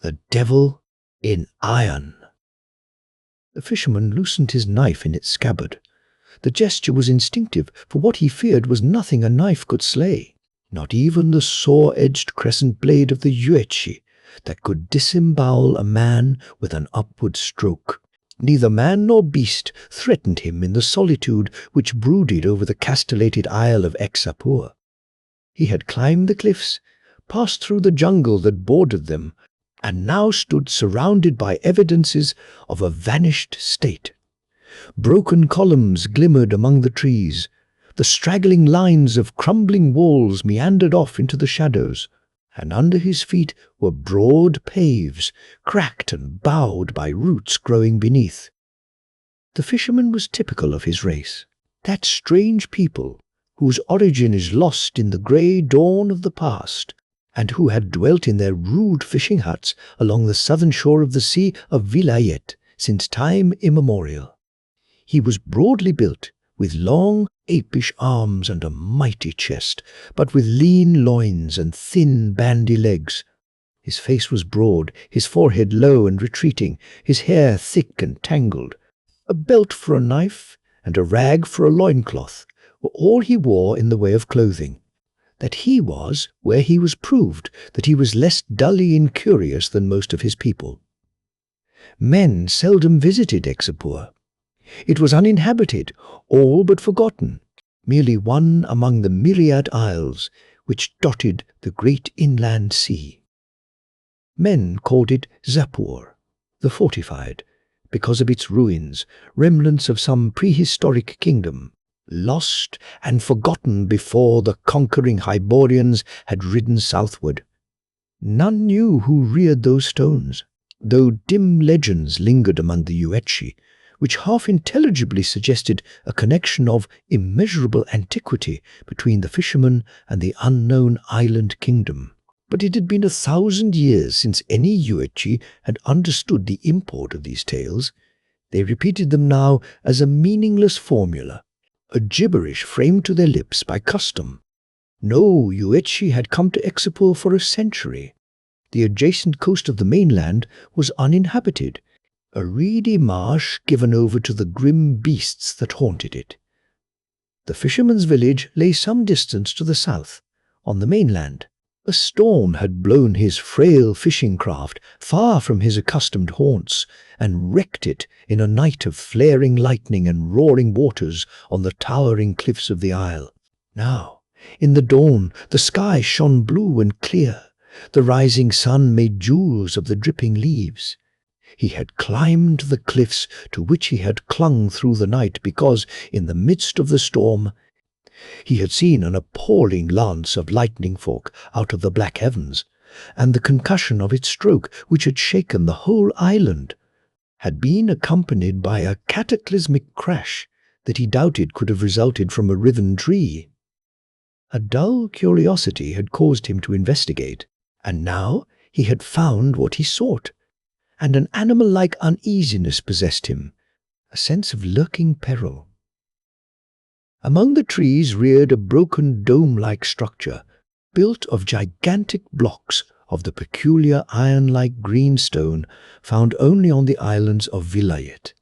The devil in iron. The fisherman loosened his knife in its scabbard. The gesture was instinctive, for what he feared was nothing a knife could slay, not even the saw-edged crescent blade of the yuetshi that could disembowel a man with an upward stroke. Neither man nor beast threatened him in the solitude which brooded over the castellated isle of Exapur. He had climbed the cliffs, passed through the jungle that bordered them, and now stood surrounded by evidences of a vanished state. Broken columns glimmered among the trees. The straggling lines of crumbling walls meandered off into the shadows, and under his feet were broad paves, cracked and bowed by roots growing beneath. The fisherman was typical of his race, that strange people whose origin is lost in the grey dawn of the past, and who had dwelt in their rude fishing huts along the southern shore of the Sea of Vilayet since time immemorial. He was broadly built, with long, apish arms and a mighty chest, but with lean loins and thin, bandy legs. His face was broad, his forehead low and retreating, his hair thick and tangled. A belt for a knife and a rag for a loincloth were all he wore in the way of clothing. That he was where he was proved that he was less dully incurious than most of his people. Men seldom visited Exapur. It was uninhabited, all but forgotten, merely one among the myriad isles which dotted the great inland sea. Men called it Zapur, the fortified, because of its ruins, remnants of some prehistoric kingdom, lost and forgotten before the conquering Hyborians had ridden southward. None knew who reared those stones, though dim legends lingered among the yuetshi, which half-intelligibly suggested a connection of immeasurable antiquity between the fisherman and the unknown island kingdom. But it had been 1,000 years since any yuetshi had understood the import of these tales. They repeated them now as a meaningless formula, a gibberish framed to their lips by custom. No yuetshi had come to Exapur for a century. The adjacent coast of the mainland was uninhabited, a reedy marsh given over to the grim beasts that haunted it. The fisherman's village lay some distance to the south, on the mainland. A storm had blown his frail fishing craft far from his accustomed haunts and wrecked it in a night of flaring lightning and roaring waters on the towering cliffs of the isle. Now, in the dawn, the sky shone blue and clear. The rising sun made jewels of the dripping leaves. He had climbed the cliffs to which he had clung through the night because, in the midst of the storm, he had seen an appalling lance of lightning fork out of the black heavens, and the concussion of its stroke, which had shaken the whole island, had been accompanied by a cataclysmic crash that he doubted could have resulted from a riven tree. A dull curiosity had caused him to investigate, and now he had found what he sought, and an animal-like uneasiness possessed him, a sense of lurking peril. Among the trees reared a broken dome-like structure, built of gigantic blocks of the peculiar iron-like green stone found only on the islands of Vilayet.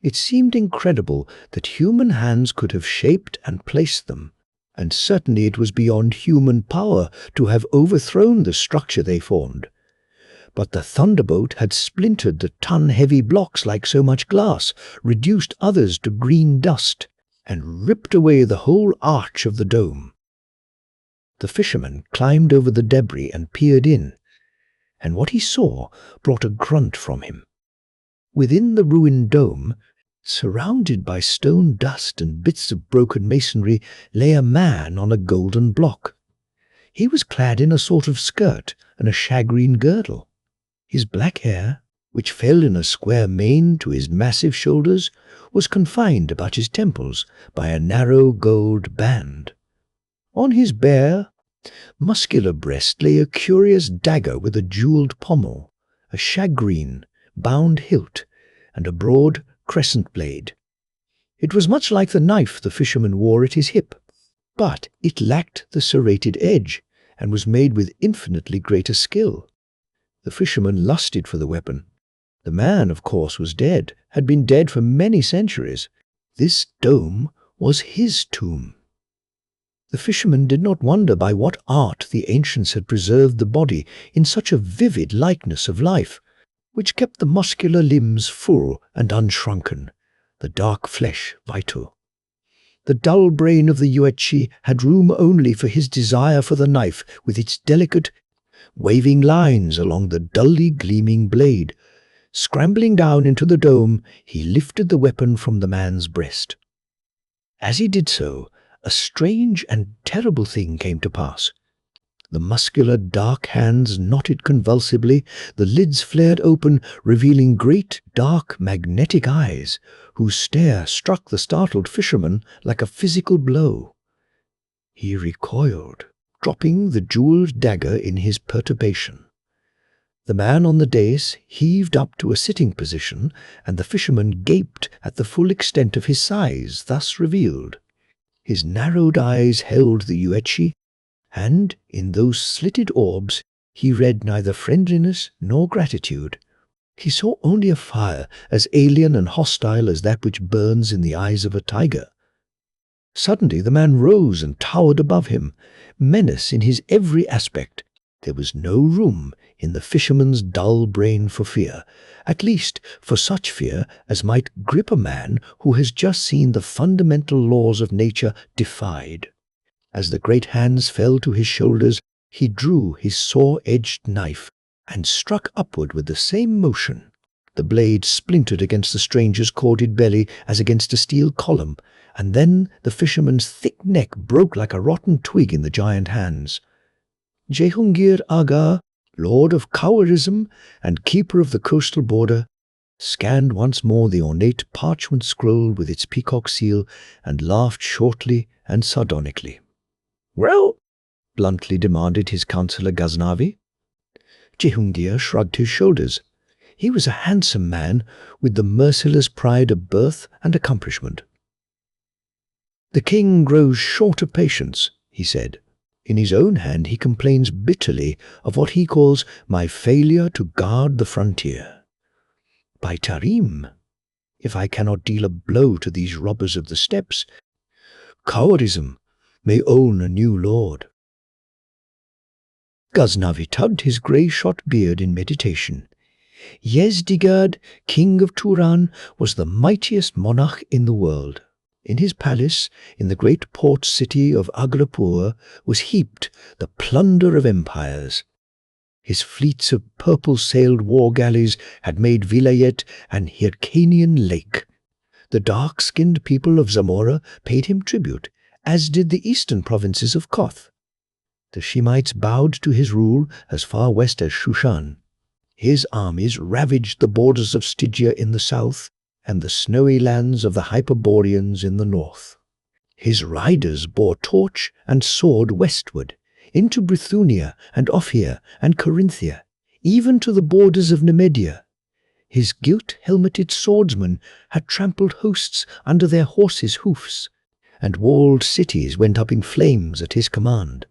It seemed incredible that human hands could have shaped and placed them, and certainly it was beyond human power to have overthrown the structure they formed. But the thunderbolt had splintered the ton-heavy blocks like so much glass, reduced others to green dust, and ripped away the whole arch of the dome. The fisherman climbed over the debris and peered in, and what he saw brought a grunt from him. Within the ruined dome, surrounded by stone dust and bits of broken masonry, lay a man on a golden block. He was clad in a sort of skirt and a shagreen girdle. His black hair, which fell in a square mane to his massive shoulders, was confined about his temples by a narrow gold band. On his bare, muscular breast lay a curious dagger with a jewelled pommel, a shagreen, bound hilt, and a broad crescent blade. It was much like the knife the fisherman wore at his hip, but it lacked the serrated edge and was made with infinitely greater skill. The fisherman lusted for the weapon. The man, of course, was dead, had been dead for many centuries. This dome was his tomb. The fisherman did not wonder by what art the ancients had preserved the body in such a vivid likeness of life, which kept the muscular limbs full and unshrunken, the dark flesh vital. The dull brain of the Yuetshi had room only for his desire for the knife with its delicate, waving lines along the dully gleaming blade. Scrambling down into the dome, he lifted the weapon from the man's breast. As he did so, a strange and terrible thing came to pass. The muscular dark hands knotted convulsively, the lids flared open, revealing great dark magnetic eyes, whose stare struck the startled fisherman like a physical blow. He recoiled, dropping the jeweled dagger in his perturbation. The man on the dais heaved up to a sitting position, and the fisherman gaped at the full extent of his size thus revealed. His narrowed eyes held the Yuetshi, and in those slitted orbs he read neither friendliness nor gratitude. He saw only a fire as alien and hostile as that which burns in the eyes of a tiger. Suddenly the man rose and towered above him, menace in his every aspect. There was no room in the fisherman's dull brain for fear, at least for such fear as might grip a man who has just seen the fundamental laws of nature defied. As the great hands fell to his shoulders, he drew his saw-edged knife and struck upward with the same motion. The blade splintered against the stranger's corded belly as against a steel column, and then the fisherman's thick neck broke like a rotten twig in the giant hands. Jehungir Aga, lord of Khawarizm and keeper of the coastal border, scanned once more the ornate parchment scroll with its peacock seal and laughed shortly and sardonically. "Well?" bluntly demanded his counsellor Ghaznavi. Jehungir shrugged his shoulders. He was a handsome man with the merciless pride of birth and accomplishment. "The king grows short of patience," he said. In his own hand he complains bitterly of what he calls my failure to guard the frontier. By Tarim, if I cannot deal a blow to these robbers of the steppes, Khawarizm may own a new lord. Ghaznavi tugged his grey-shot beard in meditation. Yezdigerd, king of Turan, was the mightiest monarch in the world. In his palace, in the great port city of Agrapur, was heaped the plunder of empires. His fleets of purple-sailed war galleys had made Vilayet an Hyrcanian lake. The dark-skinned people of Zamora paid him tribute, as did the eastern provinces of Koth. The Shemites bowed to his rule as far west as Shushan. His armies ravaged the borders of Stygia in the south and the snowy lands of the Hyperboreans in the north. His riders bore torch and sword westward, into Bithynia and Ophir and Corinthia, even to the borders of Nemedia. His gilt-helmeted swordsmen had trampled hosts under their horses' hoofs, and walled cities went up in flames at his command.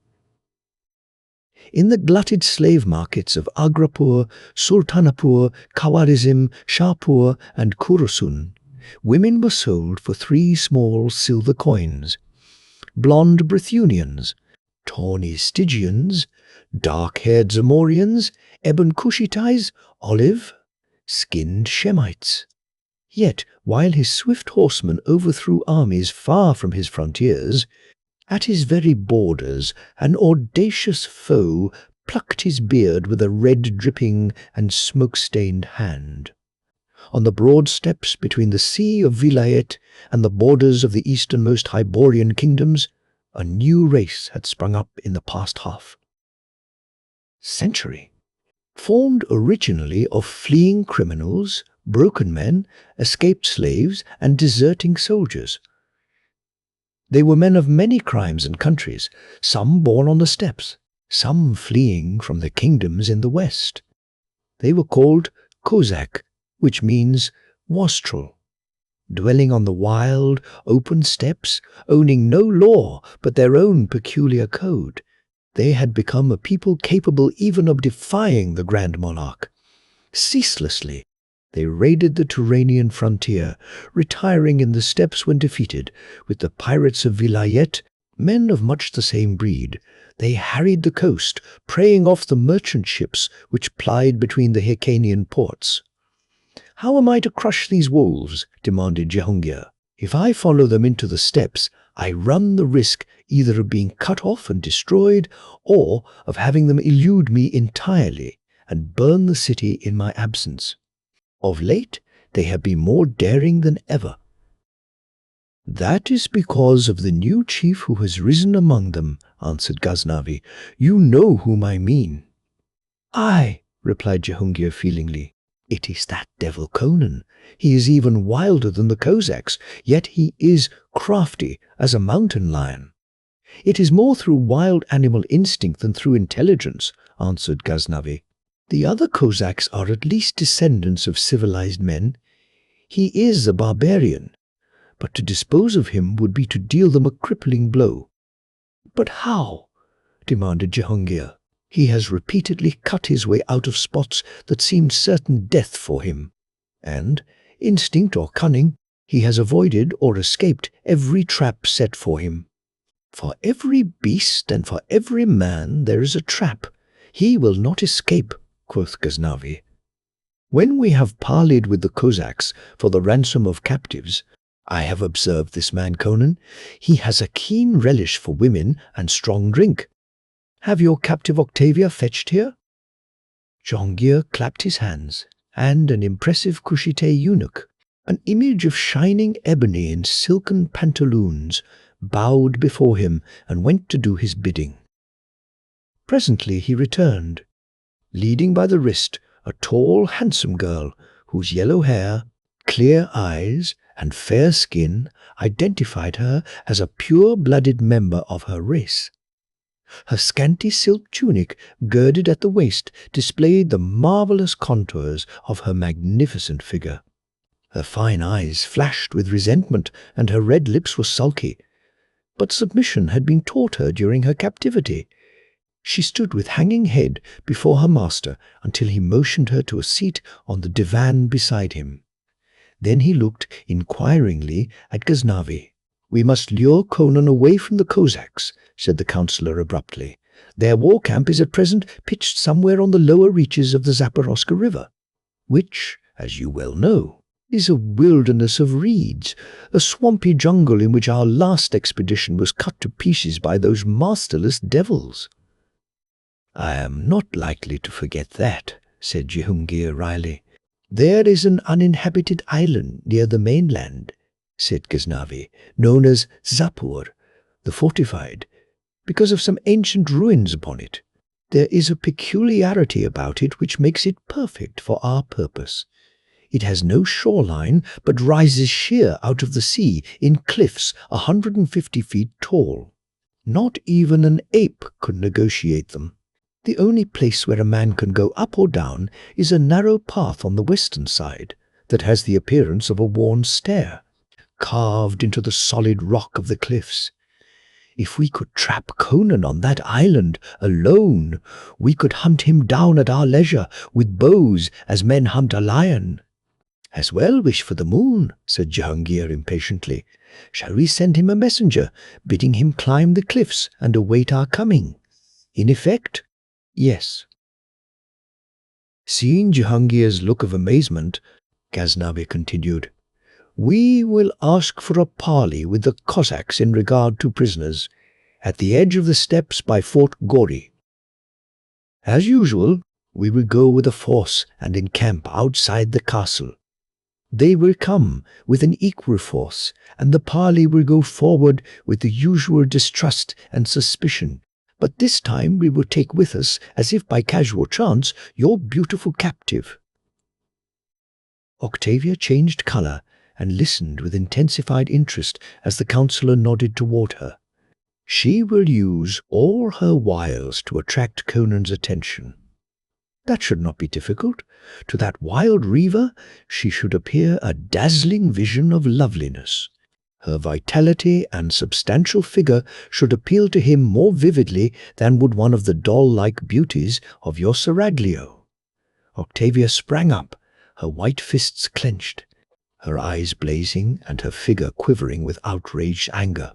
In the glutted slave markets of Agrapur, Sultanapur, Khawarizm, Shahpur, and Kurusun, women were sold for 3 small silver coins. Blonde Brythunians, tawny Stygians, dark-haired Zamorians, ebon Cushites, olive, skinned Shemites. Yet, while his swift horsemen overthrew armies far from his frontiers, at his very borders an audacious foe plucked his beard with a red-dripping and smoke-stained hand. On the broad steppes between the sea of Vilayet and the borders of the easternmost Hyborian kingdoms, a new race had sprung up in the past half-century. Formed originally of fleeing criminals, broken men, escaped slaves, and deserting soldiers. They were men of many crimes and countries, some born on the steppes, some fleeing from the kingdoms in the west. They were called Kozak, which means wastrel, dwelling on the wild, open steppes, owning no law but their own peculiar code. They had become a people capable even of defying the Grand Monarch. Ceaselessly, they raided the Turanian frontier, retiring in the steppes when defeated. With the pirates of Vilayet, men of much the same breed, they harried the coast, preying off the merchant ships which plied between the Hyrcanian ports. "How am I to crush these wolves?" demanded Jehungir. "If I follow them into the steppes, I run the risk either of being cut off and destroyed, or of having them elude me entirely and burn the city in my absence. Of late, they have been more daring than ever." "That is because of the new chief who has risen among them," answered Ghaznavi. "You know whom I mean." "Aye," replied Jehungir feelingly. "It is that devil Conan. He is even wilder than the Cossacks, yet he is crafty as a mountain lion." "It is more through wild animal instinct than through intelligence," answered Ghaznavi. "The other Cossacks are at least descendants of civilized men. He is a barbarian, but to dispose of him would be to deal them a crippling blow." "But how?" demanded Jehungir. "He has repeatedly cut his way out of spots that seemed certain death for him, and, instinct or cunning, he has avoided or escaped every trap set for him." "For every beast and for every man there is a trap. He will not escape," quoth Ghaznavi. "When we have parleyed with the Cossacks for the ransom of captives, I have observed this man Conan. He has a keen relish for women and strong drink. Have your captive Octavia fetched here?" Jehungir clapped his hands, and an impressive Kushite eunuch, an image of shining ebony in silken pantaloons, bowed before him and went to do his bidding. Presently he returned, leading by the wrist a tall, handsome girl whose yellow hair, clear eyes, and fair skin identified her as a pure-blooded member of her race. Her scanty silk tunic, girded at the waist, displayed the marvelous contours of her magnificent figure. Her fine eyes flashed with resentment, and her red lips were sulky. But submission had been taught her during her captivity. She stood with hanging head before her master until he motioned her to a seat on the divan beside him. Then he looked inquiringly at Ghaznavi. "We must lure Conan away from the Cossacks," said the counsellor abruptly. "Their war camp is at present pitched somewhere on the lower reaches of the Zaporozhka River, which, as you well know, is a wilderness of reeds, a swampy jungle in which our last expedition was cut to pieces by those masterless devils." "I am not likely to forget that," said Jehungir wryly. "There is an uninhabited island near the mainland," said Ghaznavi, "known as Zapur, the Fortified, because of some ancient ruins upon it. There is a peculiarity about it which makes it perfect for our purpose. It has no shoreline, but rises sheer out of the sea in cliffs 150 feet tall. Not even an ape could negotiate them. The only place where a man can go up or down is a narrow path on the western side that has the appearance of a worn stair, carved into the solid rock of the cliffs. If we could trap Conan on that island alone, we could hunt him down at our leisure with bows as men hunt a lion." "As well wish for the moon," said Jehungir impatiently. "Shall we send him a messenger, bidding him climb the cliffs and await our coming?" "In effect, yes." Seeing Jehungir's look of amazement, Ghaznavi continued, "We will ask for a parley with the Cossacks in regard to prisoners, at the edge of the steppes by Fort Gori. As usual, we will go with a force and encamp outside the castle. They will come with an equal force, and the parley will go forward with the usual distrust and suspicion. But this time we will take with us, as if by casual chance, your beautiful captive." Octavia changed colour and listened with intensified interest as the counsellor nodded toward her. She will use all her wiles to attract Conan's attention. That should not be difficult. To that wild reaver she should appear a dazzling vision of loveliness. Her vitality and substantial figure should appeal to him more vividly than would one of the doll-like beauties of your seraglio. Octavia sprang up, her white fists clenched, her eyes blazing and her figure quivering with outraged anger.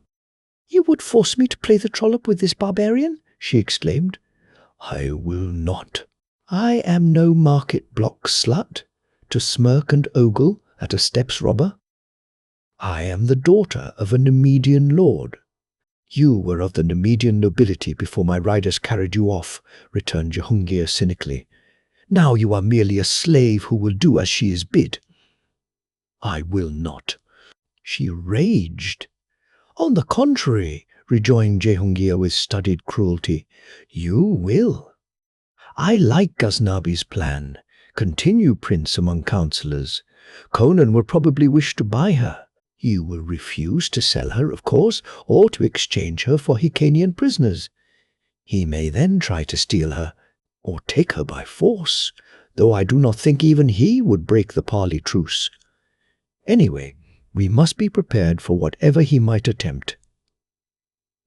"You would force me to play the trollop with this barbarian?" she exclaimed. "I will not. I am no market-block slut, to smirk and ogle at a steps robber. I am the daughter of a Nemedian lord." "You were of the Nemedian nobility before my riders carried you off," returned Jehungir cynically. "Now you are merely a slave who will do as she is bid." "I will not." She raged. "On the contrary," rejoined Jehungir with studied cruelty, "you will. I like Ghaznavi's plan. Continue prince among counselors. Conan will probably wish to buy her. You will refuse to sell her, of course, or to exchange her for Hyrcanian prisoners. He may then try to steal her, or take her by force, though I do not think even he would break the parley truce. Anyway, we must be prepared for whatever he might attempt.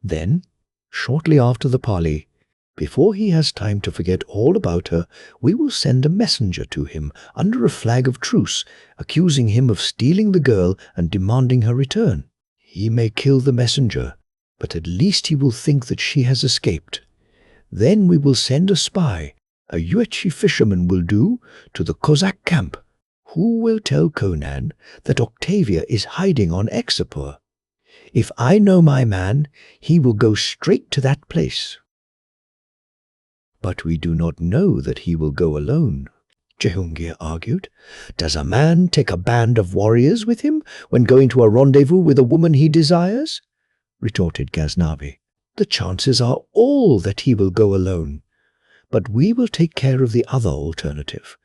Then, shortly after the parley, before he has time to forget all about her, we will send a messenger to him under a flag of truce, accusing him of stealing the girl and demanding her return. He may kill the messenger, but at least he will think that she has escaped. Then we will send a spy, a Yuetshi fisherman will do, to the Cossack camp, who will tell Conan that Octavia is hiding on Exapur. If I know my man, he will go straight to that place." "But we do not know that he will go alone," Jehungir argued. "Does a man take a band of warriors with him when going to a rendezvous with a woman he desires?" retorted Ghaznavi. "The chances are all that he will go alone. But we will take care of the other alternative.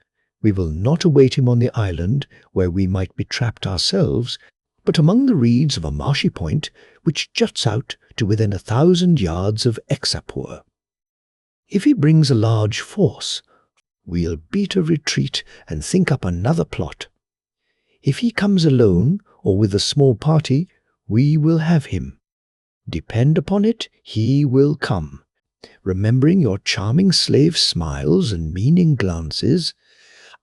We will not await him on the island, where we might be trapped ourselves, but among the reeds of a marshy point which juts out to within 1,000 yards of Exapur. If he brings a large force, we'll beat a retreat and think up another plot. If he comes alone or with a small party, we will have him. Depend upon it, he will come. Remembering your charming slave's smiles and meaning glances,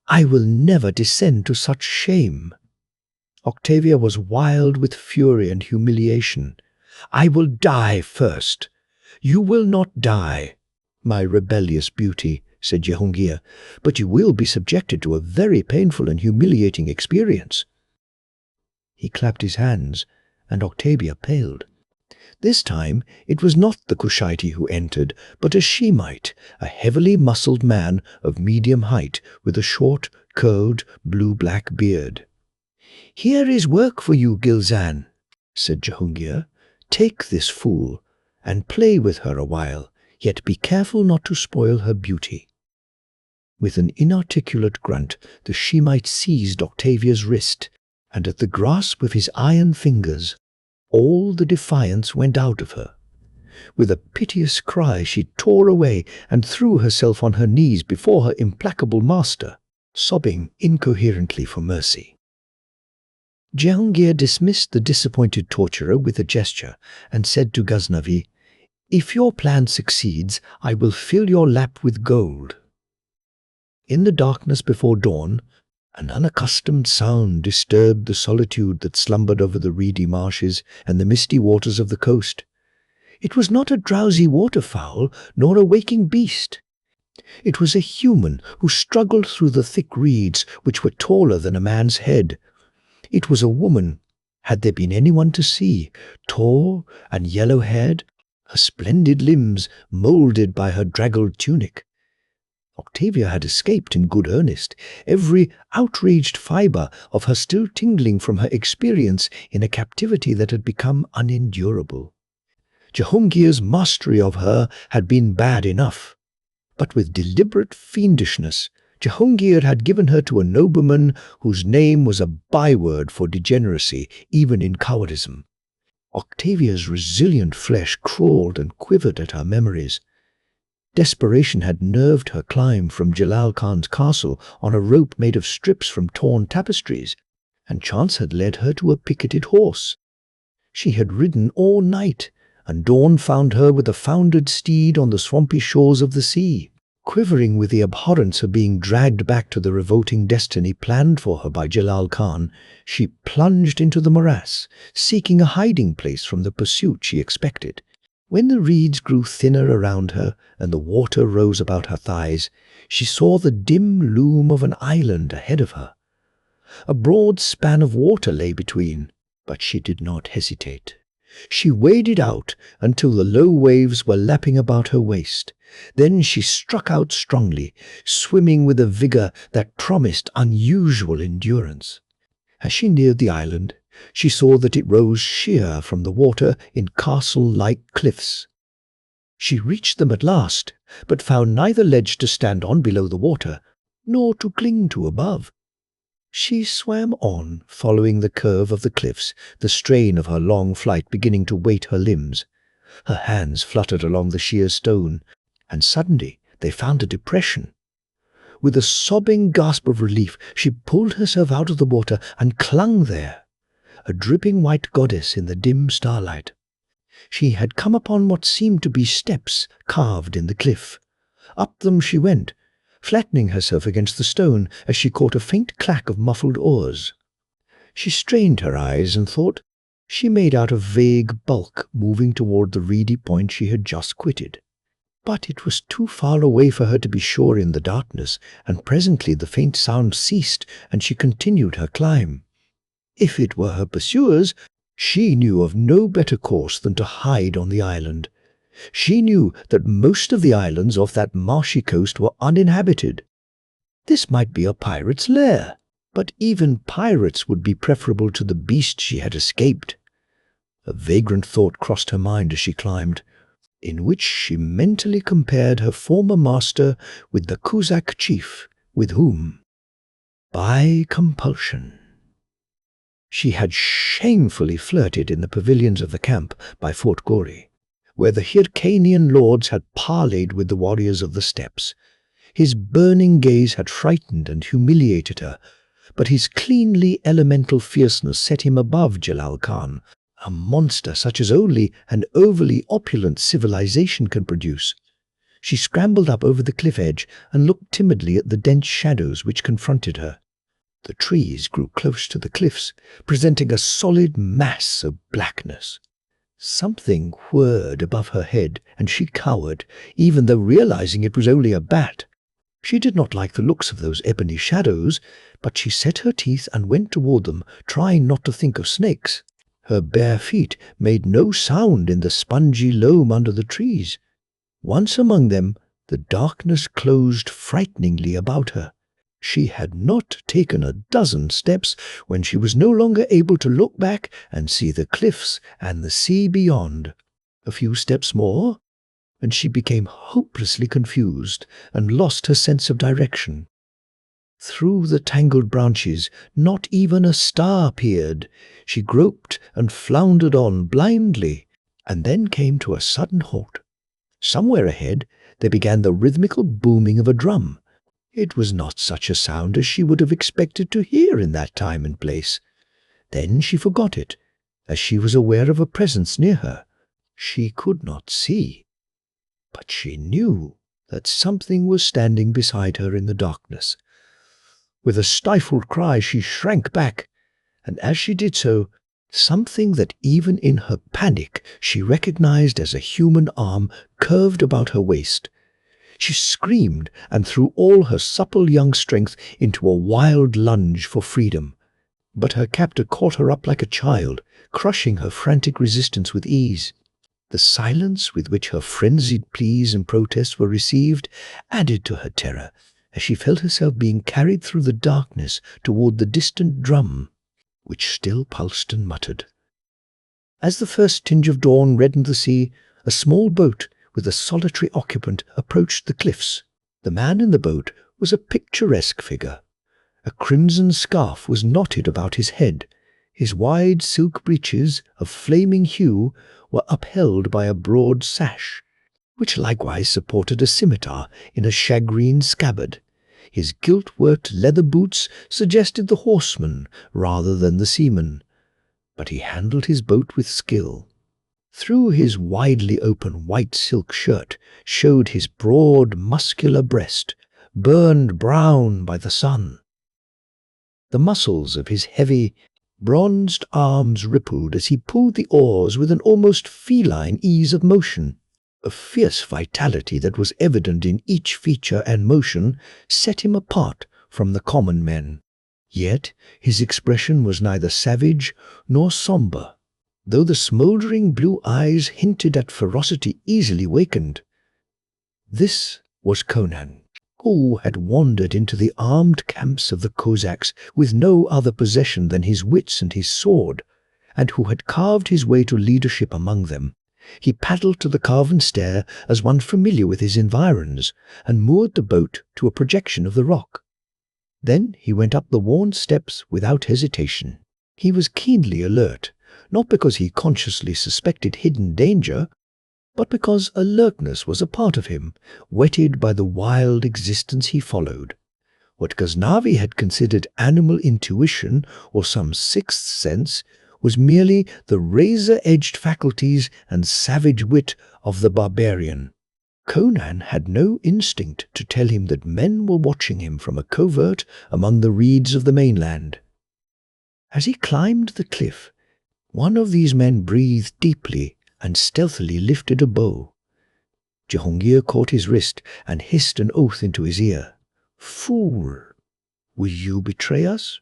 I will never descend to such shame." Octavia was wild with fury and humiliation. "I will die first." "You will not die, my rebellious beauty," said Jehungir, "but you will be subjected to a very painful and humiliating experience." He clapped his hands, and Octavia paled. This time it was not the Kushite who entered, but a Shemite, a heavily muscled man of medium height with a short, curled, blue-black beard. "Here is work for you, Gilzan," said Jehungir. "Take this fool, and play with her a while, yet be careful not to spoil her beauty." With an inarticulate grunt, the Shemite seized Octavia's wrist, and at the grasp of his iron fingers, all the defiance went out of her. With a piteous cry, she tore away and threw herself on her knees before her implacable master, sobbing incoherently for mercy. Jehungir dismissed the disappointed torturer with a gesture and said to Ghaznavi, "If your plan succeeds, I will fill your lap with gold." In the darkness before dawn, an unaccustomed sound disturbed the solitude that slumbered over the reedy marshes and the misty waters of the coast. It was not a drowsy waterfowl, nor a waking beast. It was a human who struggled through the thick reeds which were taller than a man's head. It was a woman, had there been anyone to see, tall and yellow-haired, her splendid limbs moulded by her draggled tunic. Octavia had escaped in good earnest, every outraged fibre of her still tingling from her experience in a captivity that had become unendurable. Jehungir's mastery of her had been bad enough, but with deliberate fiendishness, Jehungir had given her to a nobleman whose name was a byword for degeneracy, even in cowardice. Octavia's resilient flesh crawled and quivered at her memories. Desperation had nerved her climb from Jalal Khan's castle on a rope made of strips from torn tapestries, and chance had led her to a picketed horse. She had ridden all night, and dawn found her with a foundered steed on the swampy shores of the sea. Quivering with the abhorrence of being dragged back to the revolting destiny planned for her by Jalal Khan, she plunged into the morass, seeking a hiding place from the pursuit she expected. When the reeds grew thinner around her and the water rose about her thighs, she saw the dim loom of an island ahead of her. A broad span of water lay between, but she did not hesitate. She waded out until the low waves were lapping about her waist. Then she struck out strongly, swimming with a vigor that promised unusual endurance. As she neared the island, she saw that it rose sheer from the water in castle-like cliffs. She reached them at last, but found neither ledge to stand on below the water, nor to cling to above. She swam on, following the curve of the cliffs, the strain of her long flight beginning to weight her limbs. Her hands fluttered along the sheer stone, and suddenly they found a depression. With a sobbing gasp of relief, she pulled herself out of the water and clung there, a dripping white goddess in the dim starlight. She had come upon what seemed to be steps carved in the cliff. Up them she went, flattening herself against the stone as she caught a faint clack of muffled oars. She strained her eyes and thought she made out a vague bulk moving toward the reedy point she had just quitted. But it was too far away for her to be sure in the darkness, and presently the faint sound ceased and she continued her climb. If it were her pursuers, she knew of no better course than to hide on the island. She knew that most of the islands off that marshy coast were uninhabited. This might be a pirate's lair, but even pirates would be preferable to the beast she had escaped. A vagrant thought crossed her mind as she climbed, in which she mentally compared her former master with the Kuzak chief, with whom, by compulsion, she had shamefully flirted in the pavilions of the camp by Fort Gori, where the Hyrcanian lords had parleyed with the warriors of the steppes. His burning gaze had frightened and humiliated her, but his cleanly elemental fierceness set him above Jalal Khan, a monster such as only an overly opulent civilization can produce. She scrambled up over the cliff edge and looked timidly at the dense shadows which confronted her. The trees grew close to the cliffs, presenting a solid mass of blackness. Something whirred above her head, and she cowered, even though realizing it was only a bat. She did not like the looks of those ebony shadows, but she set her teeth and went toward them, trying not to think of snakes. Her bare feet made no sound in the spongy loam under the trees. Once among them, the darkness closed frighteningly about her. She had not taken a dozen steps when she was no longer able to look back and see the cliffs and the sea beyond. A few steps more, and she became hopelessly confused and lost her sense of direction. Through the tangled branches, not even a star peered. She groped and floundered on blindly, and then came to a sudden halt. Somewhere ahead, there began the rhythmical booming of a drum. It was not such a sound as she would have expected to hear in that time and place. Then she forgot it, as she was aware of a presence near her. She could not see, but she knew that something was standing beside her in the darkness. With a stifled cry, she shrank back, and as she did so, something that even in her panic she recognized as a human arm curved about her waist. She screamed and threw all her supple young strength into a wild lunge for freedom. But her captor caught her up like a child, crushing her frantic resistance with ease. The silence with which her frenzied pleas and protests were received added to her terror, as she felt herself being carried through the darkness toward the distant drum, which still pulsed and muttered. As the first tinge of dawn reddened the sea, a small boat with a solitary occupant approached the cliffs. The man in the boat was a picturesque figure. A crimson scarf was knotted about his head. His wide silk breeches of flaming hue were upheld by a broad sash, which likewise supported a scimitar in a shagreen scabbard. His gilt-worked leather boots suggested the horseman rather than the seaman. but he handled his boat with skill. Through his widely open white silk shirt showed his broad, muscular breast, burned brown by the sun. The muscles of his heavy, bronzed arms rippled as he pulled the oars with an almost feline ease of motion. A fierce vitality that was evident in each feature and motion set him apart from the common men. Yet his expression was neither savage nor sombre, though the smouldering blue eyes hinted at ferocity easily wakened. This was Conan, who had wandered into the armed camps of the Cossacks with no other possession than his wits and his sword, and who had carved his way to leadership among them. He paddled to the carven stair as one familiar with his environs, and moored the boat to a projection of the rock. Then he went up the worn steps without hesitation. He was keenly alert, not because he consciously suspected hidden danger, but because alertness was a part of him, whetted by the wild existence he followed. What Ghaznavi had considered animal intuition or some sixth sense was merely the razor-edged faculties and savage wit of the barbarian. Conan had no instinct to tell him that men were watching him from a covert among the reeds of the mainland. As he climbed the cliff, one of these men breathed deeply and stealthily lifted a bow. Jehungir caught his wrist and hissed an oath into his ear. "Fool! Will you betray us?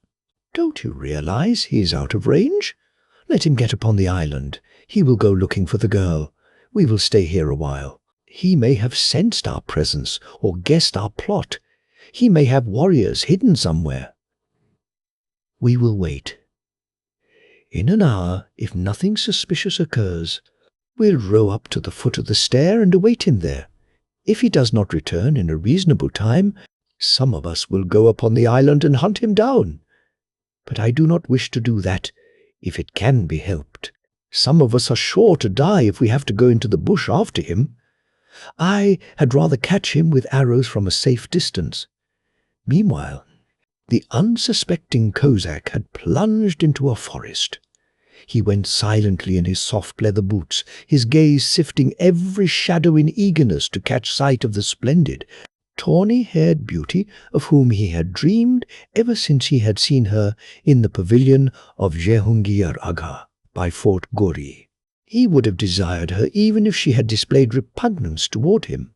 Don't you realize he is out of range? Let him get upon the island. He will go looking for the girl. We will stay here a while. He may have sensed our presence or guessed our plot. He may have warriors hidden somewhere. We will wait. In an hour, if nothing suspicious occurs, we'll row up to the foot of the stair and await him there. If he does not return in a reasonable time, some of us will go upon the island and hunt him down. But I do not wish to do that, if it can be helped. Some of us are sure to die if we have to go into the bush after him. I had rather catch him with arrows from a safe distance." Meanwhile, the unsuspecting Cossack had plunged into a forest. He went silently in his soft leather boots, his gaze sifting every shadow in eagerness to catch sight of the splendid, tawny-haired beauty of whom he had dreamed ever since he had seen her in the pavilion of Jehungir Agha by Fort Gori. He would have desired her even if she had displayed repugnance toward him.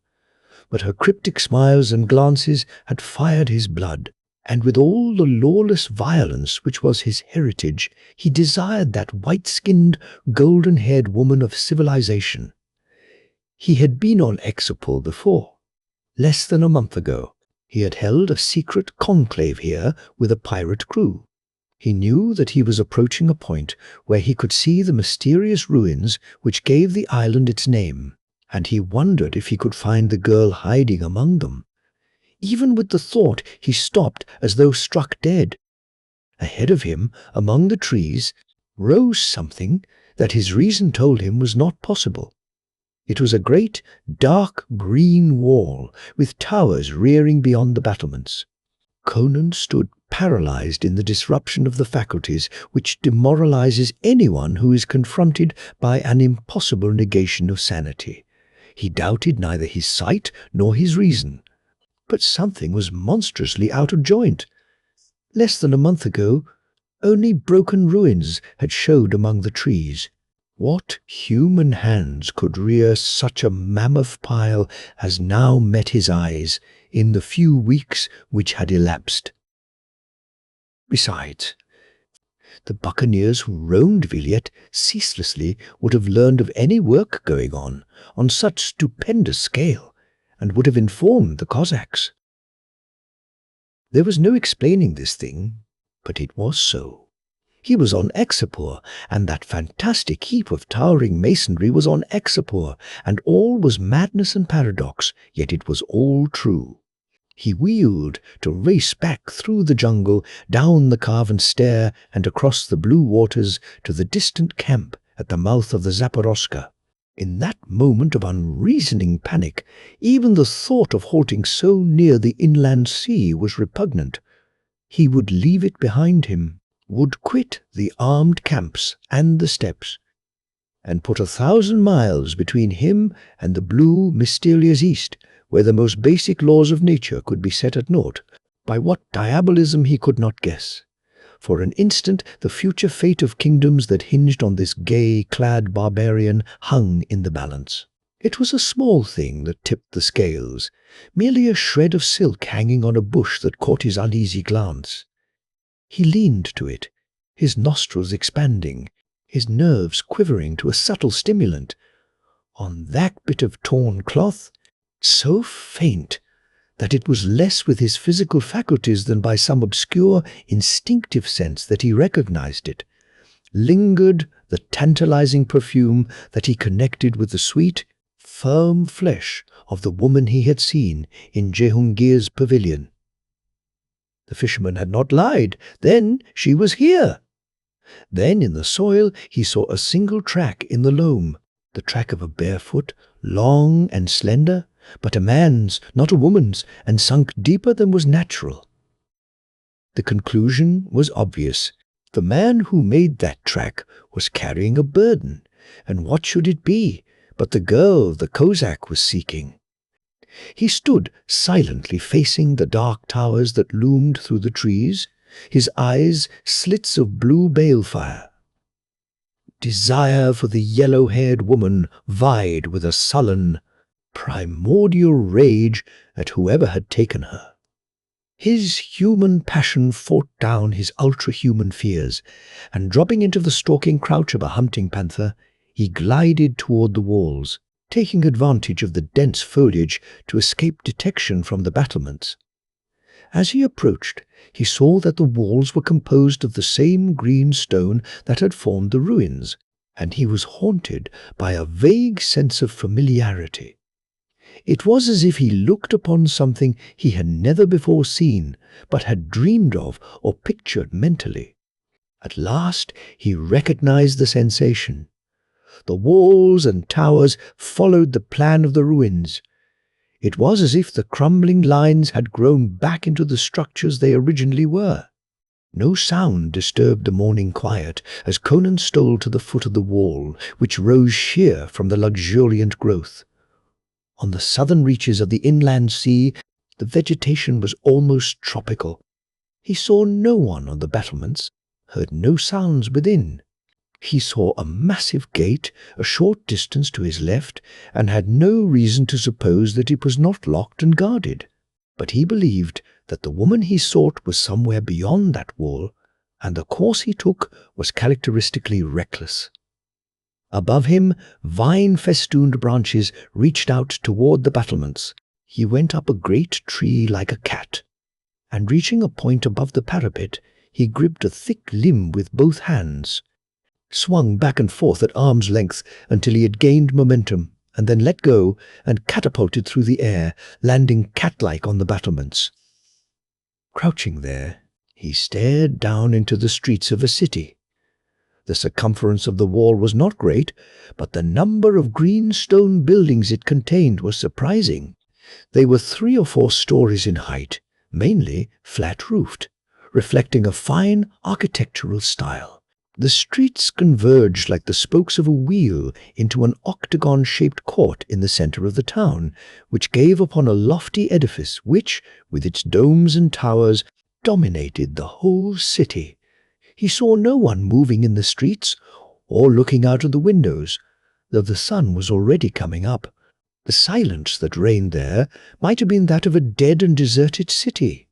But her cryptic smiles and glances had fired his blood, and with all the lawless violence which was his heritage, he desired that white-skinned, golden-haired woman of civilization. He had been on Exopol before. Less than a month ago, he had held a secret conclave here with a pirate crew. He knew that he was approaching a point where he could see the mysterious ruins which gave the island its name, and he wondered if he could find the girl hiding among them. Even with the thought, he stopped as though struck dead. Ahead of him, among the trees, rose something that his reason told him was not possible. It was a great, dark green wall, with towers rearing beyond the battlements. Conan stood paralyzed in the disruption of the faculties which demoralizes anyone who is confronted by an impossible negation of sanity. He doubted neither his sight nor his reason. But something was monstrously out of joint. Less than a month ago, only broken ruins had showed among the trees. What human hands could rear such a mammoth pile as now met his eyes in the few weeks which had elapsed? Besides, the buccaneers who roamed Villette ceaselessly would have learned of any work going on such stupendous scale, and would have informed the Cossacks. There was no explaining this thing, but it was so. He was on Exopor, and that fantastic heap of towering masonry was on Exopor, and all was madness and paradox, yet it was all true. He wheeled to race back through the jungle, down the carven stair, and across the blue waters to the distant camp at the mouth of the Zaporoska. In that moment of unreasoning panic, even the thought of halting so near the inland sea was repugnant. He would leave it behind him. would quit the armed camps and the steppes, and put 1,000 miles between him and the blue, mysterious East, where the most basic laws of nature could be set at naught, by what diabolism he could not guess. For an instant the future fate of kingdoms that hinged on this gay-clad barbarian hung in the balance. It was a small thing that tipped the scales, merely a shred of silk hanging on a bush that caught his uneasy glance. He leaned to it, his nostrils expanding, his nerves quivering to a subtle stimulant. On that bit of torn cloth, so faint that it was less with his physical faculties than by some obscure, instinctive sense that he recognized it, lingered the tantalizing perfume that he connected with the sweet, firm flesh of the woman he had seen in Jehungir's pavilion. The fisherman had not lied. Then she was here. Then in the soil he saw a single track in the loam, the track of a bare foot, long and slender, but a man's, not a woman's, and sunk deeper than was natural. The conclusion was obvious. The man who made that track was carrying a burden, and what should it be but the girl the Kozak was seeking? He stood silently facing the dark towers that loomed through the trees, his eyes slits of blue balefire. Desire for the yellow-haired woman vied with a sullen, primordial rage at whoever had taken her. His human passion fought down his ultra-human fears, and dropping into the stalking crouch of a hunting panther, he glided toward the walls, taking advantage of the dense foliage to escape detection from the battlements. As he approached, he saw that the walls were composed of the same green stone that had formed the ruins, and he was haunted by a vague sense of familiarity. It was as if he looked upon something he had never before seen, but had dreamed of or pictured mentally. At last he recognized the sensation. The walls and towers followed the plan of the ruins. It was as if the crumbling lines had grown back into the structures they originally were. No sound disturbed the morning quiet as Conan stole to the foot of the wall, which rose sheer from the luxuriant growth. On the southern reaches of the inland sea, the vegetation was almost tropical. He saw no one on the battlements, heard no sounds within. He saw a massive gate a short distance to his left, and had no reason to suppose that it was not locked and guarded. But he believed that the woman he sought was somewhere beyond that wall, and the course he took was characteristically reckless. Above him, vine-festooned branches reached out toward the battlements. He went up a great tree like a cat, and reaching a point above the parapet, he gripped a thick limb with both hands, swung back and forth at arm's length until he had gained momentum, and then let go and catapulted through the air, landing cat-like on the battlements. Crouching there, he stared down into the streets of a city. The circumference of the wall was not great, but the number of green stone buildings it contained was surprising. They were 3 or 4 stories in height, mainly flat-roofed, reflecting a fine architectural style. The streets converged like the spokes of a wheel into an octagon-shaped court in the center of the town, which gave upon a lofty edifice which, with its domes and towers, dominated the whole city. He saw no one moving in the streets or looking out of the windows, though the sun was already coming up. The silence that reigned there might have been that of a dead and deserted city.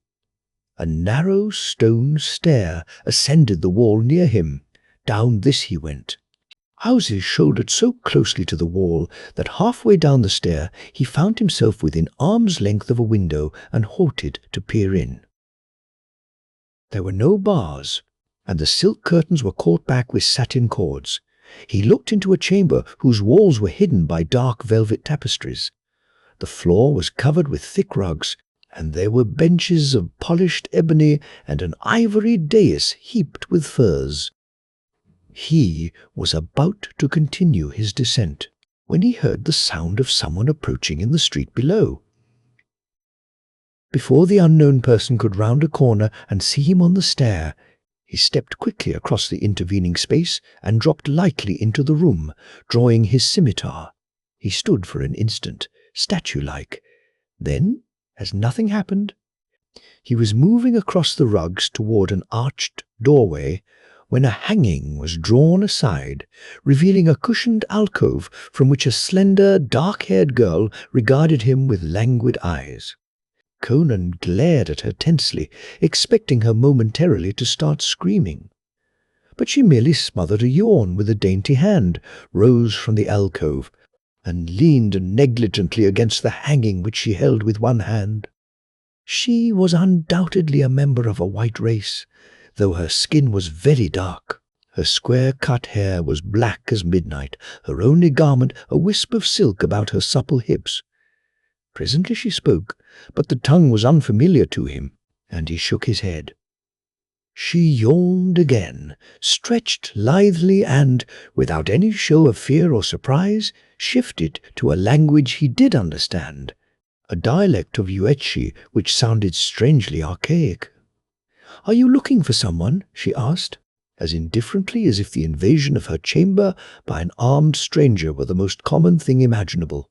A narrow stone stair ascended the wall near him. Down this he went. Houses shouldered so closely to the wall that halfway down the stair he found himself within arm's length of a window and halted to peer in. There were no bars, and the silk curtains were caught back with satin cords. He looked into a chamber whose walls were hidden by dark velvet tapestries. The floor was covered with thick rugs, and there were benches of polished ebony and an ivory dais heaped with furs. He was about to continue his descent when he heard the sound of someone approaching in the street below. Before the unknown person could round a corner and see him on the stair, He stepped quickly across the intervening space and dropped lightly into the room, drawing his scimitar. He stood for an instant, statue-like. Then, as nothing happened, he was moving across the rugs toward an arched doorway when a hanging was drawn aside, revealing a cushioned alcove from which a slender, dark-haired girl regarded him with languid eyes. Conan glared at her tensely, expecting her momentarily to start screaming. But she merely smothered a yawn with a dainty hand, rose from the alcove, and leaned negligently against the hanging which she held with one hand. She was undoubtedly a member of a white race, though her skin was very dark. Her square-cut hair was black as midnight, her only garment a wisp of silk about her supple hips. Presently she spoke, but the tongue was unfamiliar to him, and he shook his head. She yawned again, stretched lithely and, without any show of fear or surprise, shifted to a language he did understand, a dialect of Yuetshi which sounded strangely archaic. "Are you looking for someone?" she asked, as indifferently as if the invasion of her chamber by an armed stranger were the most common thing imaginable.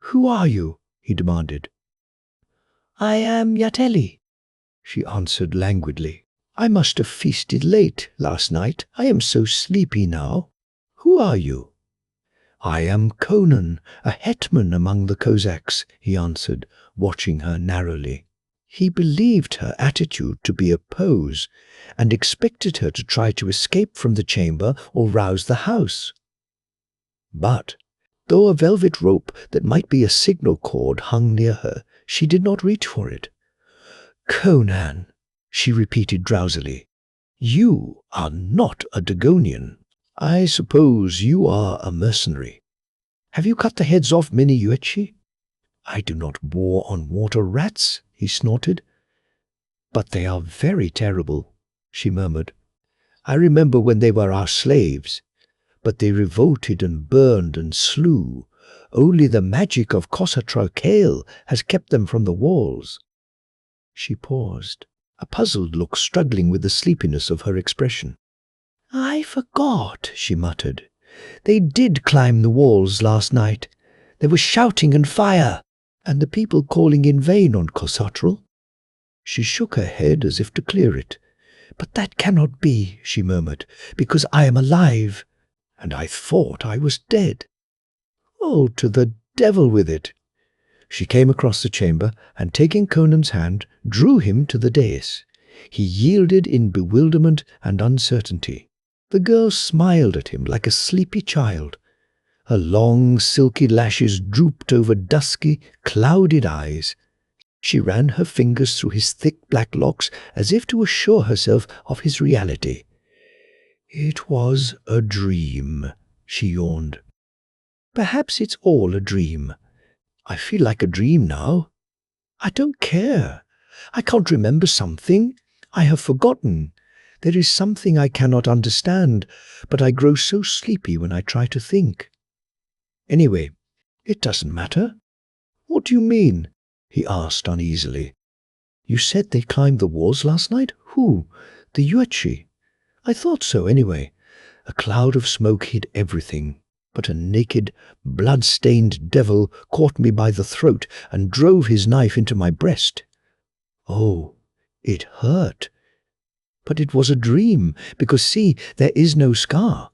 "Who are you?" he demanded. "I am Yateli," she answered languidly. "I must have feasted late last night. I am so sleepy now. Who are you?" "I am Conan, a hetman among the Cossacks," he answered, watching her narrowly. He believed her attitude to be a pose, and expected her to try to escape from the chamber or rouse the house. But, though a velvet rope that might be a signal cord hung near her, she did not reach for it. "Conan," she repeated drowsily, "you are not a Dagonian. I suppose you are a mercenary. Have you cut the heads off many Yuetshi?" "I do not war on water rats," he snorted. "But they are very terrible," she murmured. "I remember when they were our slaves, but they revolted and burned and slew. Only the magic of Khosatral has kept them from the walls." She paused, a puzzled look struggling with the sleepiness of her expression. "I forgot," she muttered. "They did climb the walls last night. There was shouting and fire, and the people calling in vain on Khosatral." She shook her head as if to clear it. "But that cannot be," she murmured, "because I am alive, and I thought I was dead." "Oh, to the devil with it!" She came across the chamber, and taking Conan's hand, drew him to the dais. He yielded in bewilderment and uncertainty. The girl smiled at him like a sleepy child. Her long, silky lashes drooped over dusky, clouded eyes. She ran her fingers through his thick black locks as if to assure herself of his reality. "It was a dream," she yawned. "Perhaps it's all a dream. I feel like a dream now. I don't care. I can't remember something. I have forgotten. There is something I cannot understand, but I grow so sleepy when I try to think. Anyway, it doesn't matter." "What do you mean?" he asked uneasily. "You said they climbed the walls last night? Who? The Yuetshi?" "I thought so, anyway." A cloud of smoke hid everything, but a naked, blood-stained devil caught me by the throat and drove his knife into my breast. Oh, it hurt. But it was a dream, because see, there is no scar.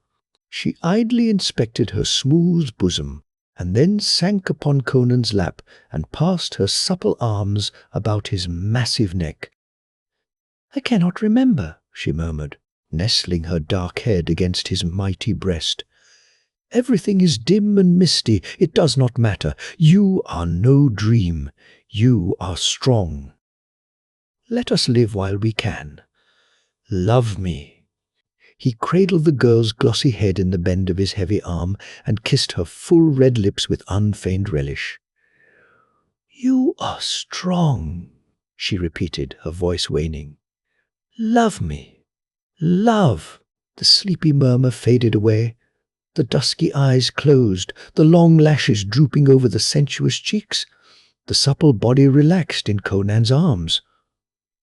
She idly inspected her smooth bosom, and then sank upon Conan's lap and passed her supple arms about his massive neck. "I cannot remember," she murmured, nestling her dark head against his mighty breast. "Everything is dim and misty. It does not matter. You are no dream. You are strong. Let us live while we can. Love me." He cradled the girl's glossy head in the bend of his heavy arm and kissed her full red lips with unfeigned relish. "You are strong," she repeated, her voice waning. "Love me. Love." The sleepy murmur faded away. The dusky eyes closed, the long lashes drooping over the sensuous cheeks. The supple body relaxed in Conan's arms.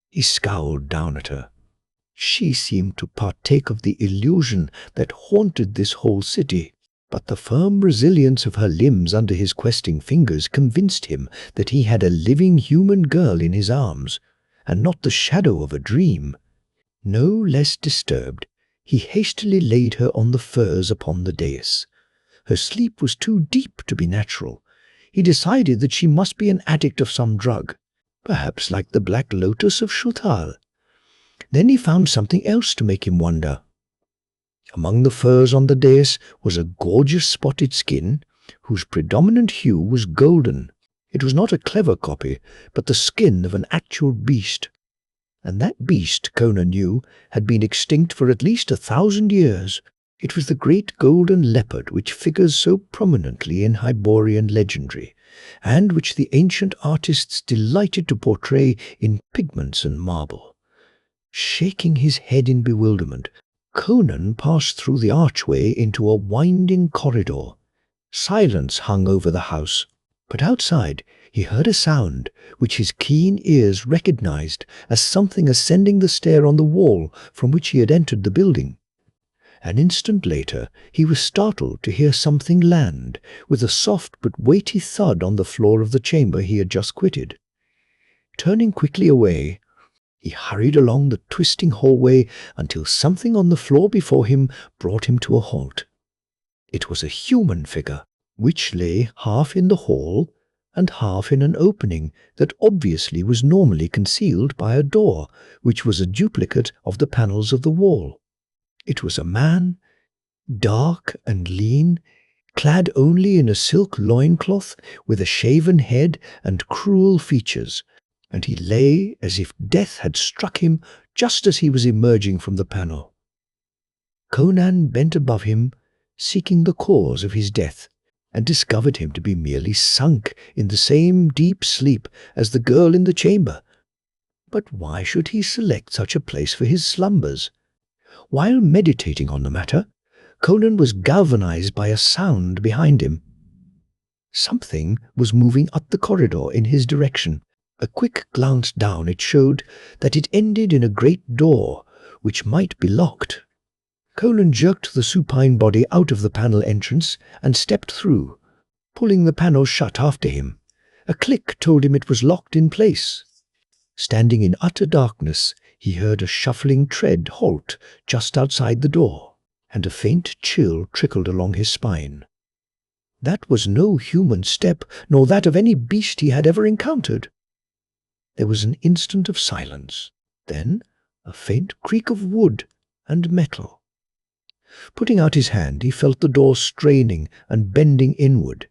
He scowled down at her. She seemed to partake of the illusion that haunted this whole city, but the firm resilience of her limbs under his questing fingers convinced him that he had a living human girl in his arms, and not the shadow of a dream. No less disturbed, he hastily laid her on the furs upon the dais. Her sleep was too deep to be natural. He decided that she must be an addict of some drug, perhaps like the Black Lotus of Shutal. Then he found something else to make him wonder. Among the furs on the dais was a gorgeous spotted skin, whose predominant hue was golden. It was not a clever copy, but the skin of an actual beast. And that beast, Conan knew, had been extinct for at least 1,000 years. It was the great golden leopard which figures so prominently in Hyborian legendary, and which the ancient artists delighted to portray in pigments and marble. Shaking his head in bewilderment, Conan passed through the archway into a winding corridor. Silence hung over the house, but outside he heard a sound which his keen ears recognized as something ascending the stair on the wall from which he had entered the building. An instant later he was startled to hear something land with a soft but weighty thud on the floor of the chamber he had just quitted. Turning quickly away, he hurried along the twisting hallway until something on the floor before him brought him to a halt. It was a human figure, which lay half in the hall and half in an opening that obviously was normally concealed by a door, which was a duplicate of the panels of the wall. It was a man, dark and lean, clad only in a silk loincloth, with a shaven head and cruel features, and he lay as if death had struck him just as he was emerging from the panel. Conan bent above him, seeking the cause of his death, and discovered him to be merely sunk in the same deep sleep as the girl in the chamber. But why should he select such a place for his slumbers? While meditating on the matter, Conan was galvanized by a sound behind him. Something was moving up the corridor in his direction. A quick glance down it showed that it ended in a great door, which might be locked. Conan jerked the supine body out of the panel entrance and stepped through, pulling the panel shut after him. A click told him it was locked in place. Standing in utter darkness, he heard a shuffling tread halt just outside the door, and a faint chill trickled along his spine. That was no human step, nor that of any beast he had ever encountered. There was an instant of silence, then a faint creak of wood and metal. Putting out his hand, he felt the door straining and bending inward,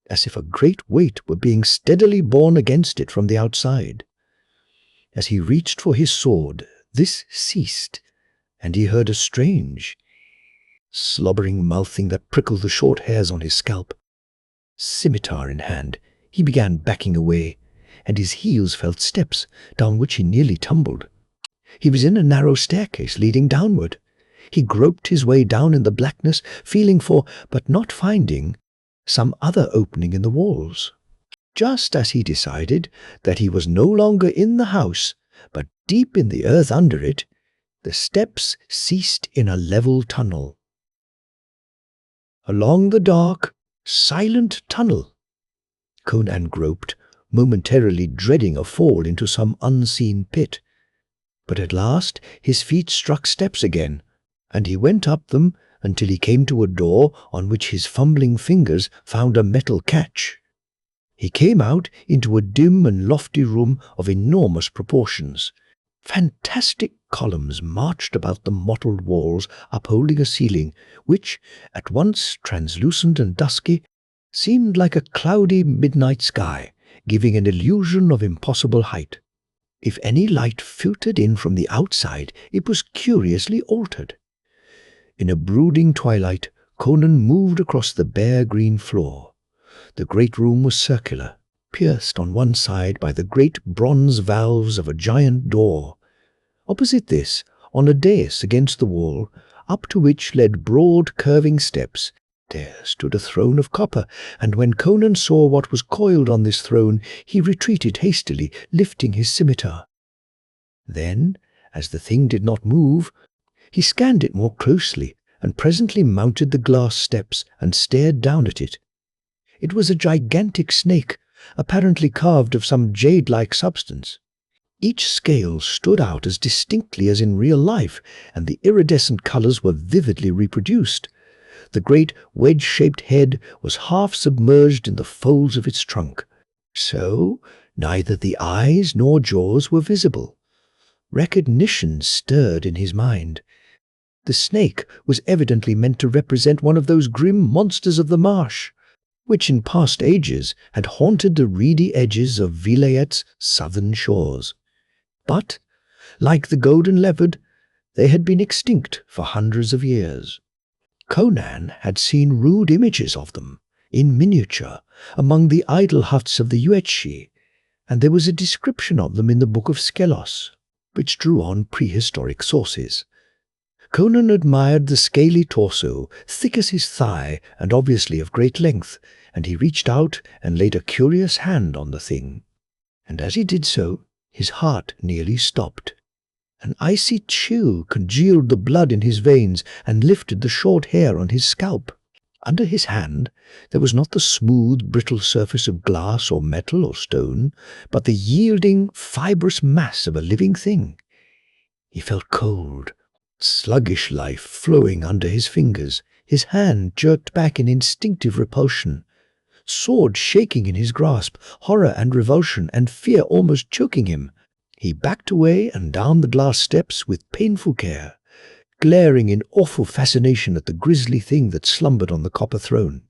as if a great weight were being steadily borne against it from the outside. As he reached for his sword, this ceased, and he heard a strange, slobbering mouthing that prickled the short hairs on his scalp. Scimitar in hand, he began backing away, and his heels felt steps, down which he nearly tumbled. He was in a narrow staircase leading downward. He groped his way down in the blackness, feeling for, but not finding, some other opening in the walls. Just as he decided that he was no longer in the house, but deep in the earth under it, the steps ceased in a level tunnel. Along the dark, silent tunnel, Conan groped, momentarily dreading a fall into some unseen pit. But at last his feet struck steps again, and he went up them until he came to a door on which his fumbling fingers found a metal catch. He came out into a dim and lofty room of enormous proportions. Fantastic columns marched about the mottled walls, upholding a ceiling which, at once translucent and dusky, seemed like a cloudy midnight sky, giving an illusion of impossible height. If any light filtered in from the outside, it was curiously altered. In a brooding twilight, Conan moved across the bare green floor. The great room was circular, pierced on one side by the great bronze valves of a giant door. Opposite this, on a dais against the wall, up to which led broad curving steps, there stood a throne of copper, and when Conan saw what was coiled on this throne, he retreated hastily, lifting his scimitar. Then, As the thing did not move, he scanned it more closely and presently mounted the glass steps and stared down at it. It was a gigantic snake, apparently carved of some jade-like substance. Each scale stood out as distinctly as in real life, and the iridescent colors were vividly reproduced. The great wedge-shaped head was half submerged in the folds of its trunk. So, neither the eyes nor jaws were visible. Recognition stirred in his mind. The snake was evidently meant to represent one of those grim monsters of the marsh, which in past ages had haunted the reedy edges of Vilayet's southern shores. But, like the golden leopard, they had been extinct for hundreds of years. Conan had seen rude images of them, in miniature, among the idol huts of the Yuezhi, and there was a description of them in the Book of Skelos, which drew on prehistoric sources. Conan admired the scaly torso, thick as his thigh and obviously of great length, and he reached out and laid a curious hand on the thing. And as he did so, his heart nearly stopped. An icy chill congealed the blood in his veins and lifted the short hair on his scalp. Under his hand there was not the smooth, brittle surface of glass or metal or stone, but the yielding, fibrous mass of a living thing. He felt cold, sluggish life flowing under his fingers, his hand jerked back in instinctive repulsion, sword shaking in his grasp, horror and revulsion and fear almost choking him. He backed away and down the glass steps with painful care, glaring in awful fascination at the grisly thing that slumbered on the copper throne.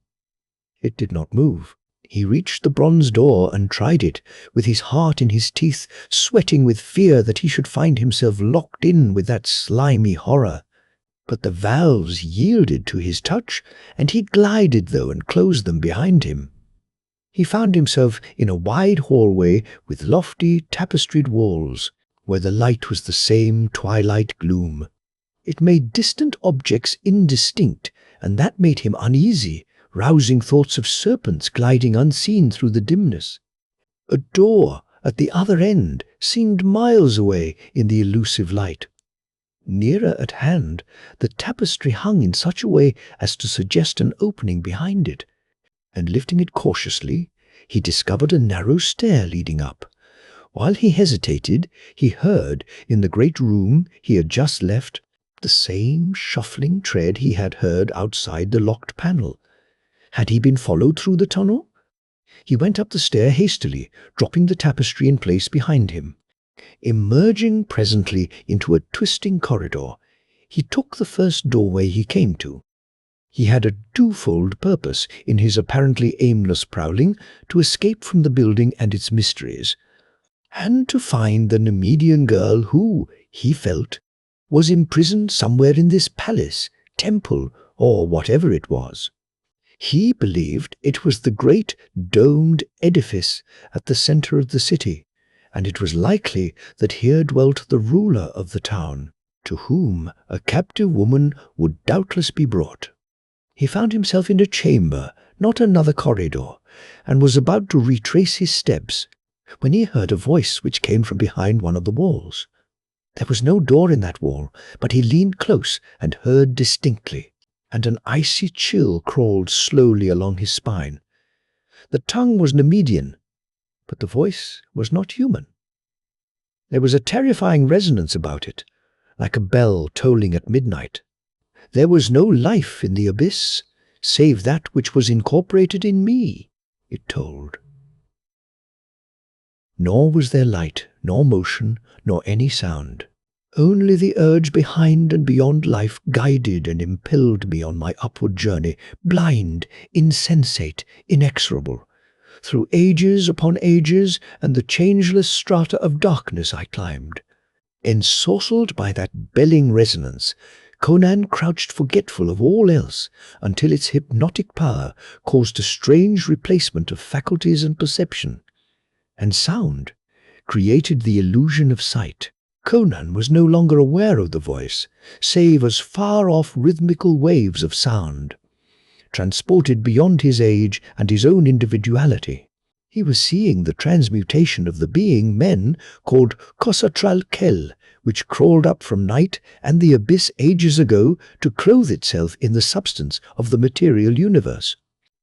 It did not move. He reached the bronze door and tried it, with his heart in his teeth, sweating with fear that he should find himself locked in with that slimy horror. But the valves yielded to his touch, and he glided though and closed them behind him. He found himself in a wide hallway with lofty, tapestried walls, where the light was the same twilight gloom. It made distant objects indistinct, and that made him uneasy, rousing thoughts of serpents gliding unseen through the dimness. A door at the other end seemed miles away in the elusive light. Nearer at hand, the tapestry hung in such a way as to suggest an opening behind it, and lifting it cautiously, he discovered a narrow stair leading up. While he hesitated, he heard, in the great room he had just left, the same shuffling tread he had heard outside the locked panel. Had he been followed through the tunnel? He went up the stair hastily, dropping the tapestry in place behind him. Emerging presently into a twisting corridor, he took the first doorway he came to. He had a twofold purpose in his apparently aimless prowling: to escape from the building and its mysteries, and to find the Nemedian girl who, he felt, was imprisoned somewhere in this palace, temple, or whatever it was. He believed it was the great domed edifice at the center of the city, and it was likely that here dwelt the ruler of the town, to whom a captive woman would doubtless be brought. He found himself in a chamber, not another corridor, and was about to retrace his steps, when he heard a voice which came from behind one of the walls. There was no door in that wall, but he leaned close and heard distinctly, and an icy chill crawled slowly along his spine. The tongue was Nemedian, but the voice was not human. There was a terrifying resonance about it, like a bell tolling at midnight. There was no life in the abyss, save that which was incorporated in me, it told. Nor was there light, nor motion, nor any sound. Only the urge behind and beyond life guided and impelled me on my upward journey, blind, insensate, inexorable. Through ages upon ages and the changeless strata of darkness I climbed. Ensorcelled by that belling resonance, Conan crouched forgetful of all else until its hypnotic power caused a strange replacement of faculties and perception. And sound created the illusion of sight. Conan was no longer aware of the voice, save as far-off rhythmical waves of sound, transported beyond his age and his own individuality. He was seeing the transmutation of the being men called Khosatral Kel, which crawled up from night and the abyss ages ago to clothe itself in the substance of the material universe.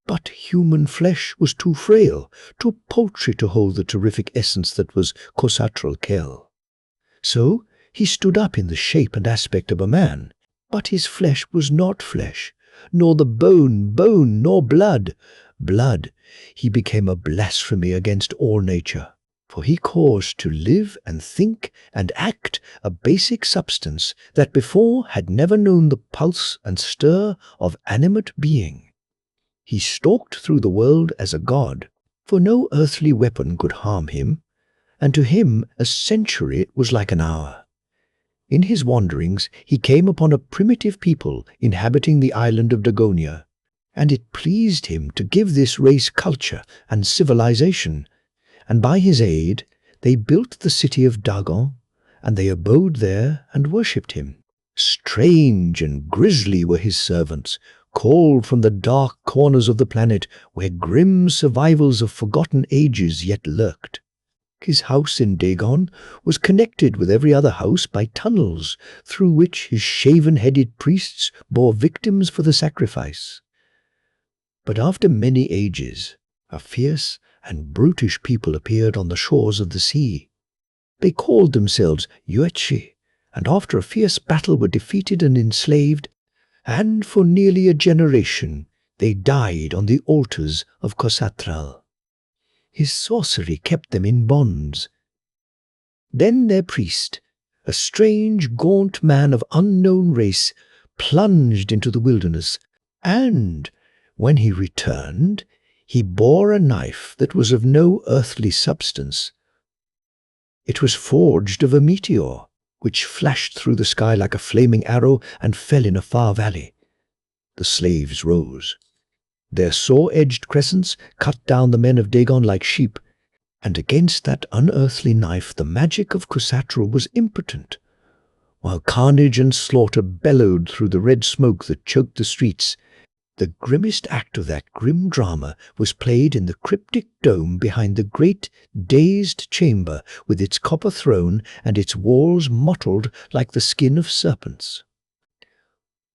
But human flesh was too frail, too paltry to hold the terrific essence that was Khosatral Kel. So he stood up in the shape and aspect of a man, but his flesh was not flesh, nor the bone bone, nor blood blood. He became a blasphemy against all nature, for he caused to live and think and act a basic substance that before had never known the pulse and stir of animate being. He stalked through the world as a god, for no earthly weapon could harm him, and to him a century was like an hour. In his wanderings he came upon a primitive people inhabiting the island of Dagonia, and it pleased him to give this race culture and civilization, and by his aid they built the city of Dagon, and they abode there and worshipped him. Strange and grisly were his servants, called from the dark corners of the planet where grim survivals of forgotten ages yet lurked. His house in Dagon was connected with every other house by tunnels through which his shaven-headed priests bore victims for the sacrifice. But after many ages, a fierce and brutish people appeared on the shores of the sea. They called themselves Yuetshi, and after a fierce battle were defeated and enslaved, and for nearly a generation they died on the altars of Khosatral. His sorcery kept them in bonds. Then their priest, a strange, gaunt man of unknown race, plunged into the wilderness, and, when he returned, he bore a knife that was of no earthly substance. It was forged of a meteor, which flashed through the sky like a flaming arrow and fell in a far valley. The slaves rose. Their saw-edged crescents cut down the men of Dagon like sheep, and against that unearthly knife the magic of Khosatral was impotent. While carnage and slaughter bellowed through the red smoke that choked the streets, the grimmest act of that grim drama was played in the cryptic dome behind the great, dazed chamber with its copper throne and its walls mottled like the skin of serpents.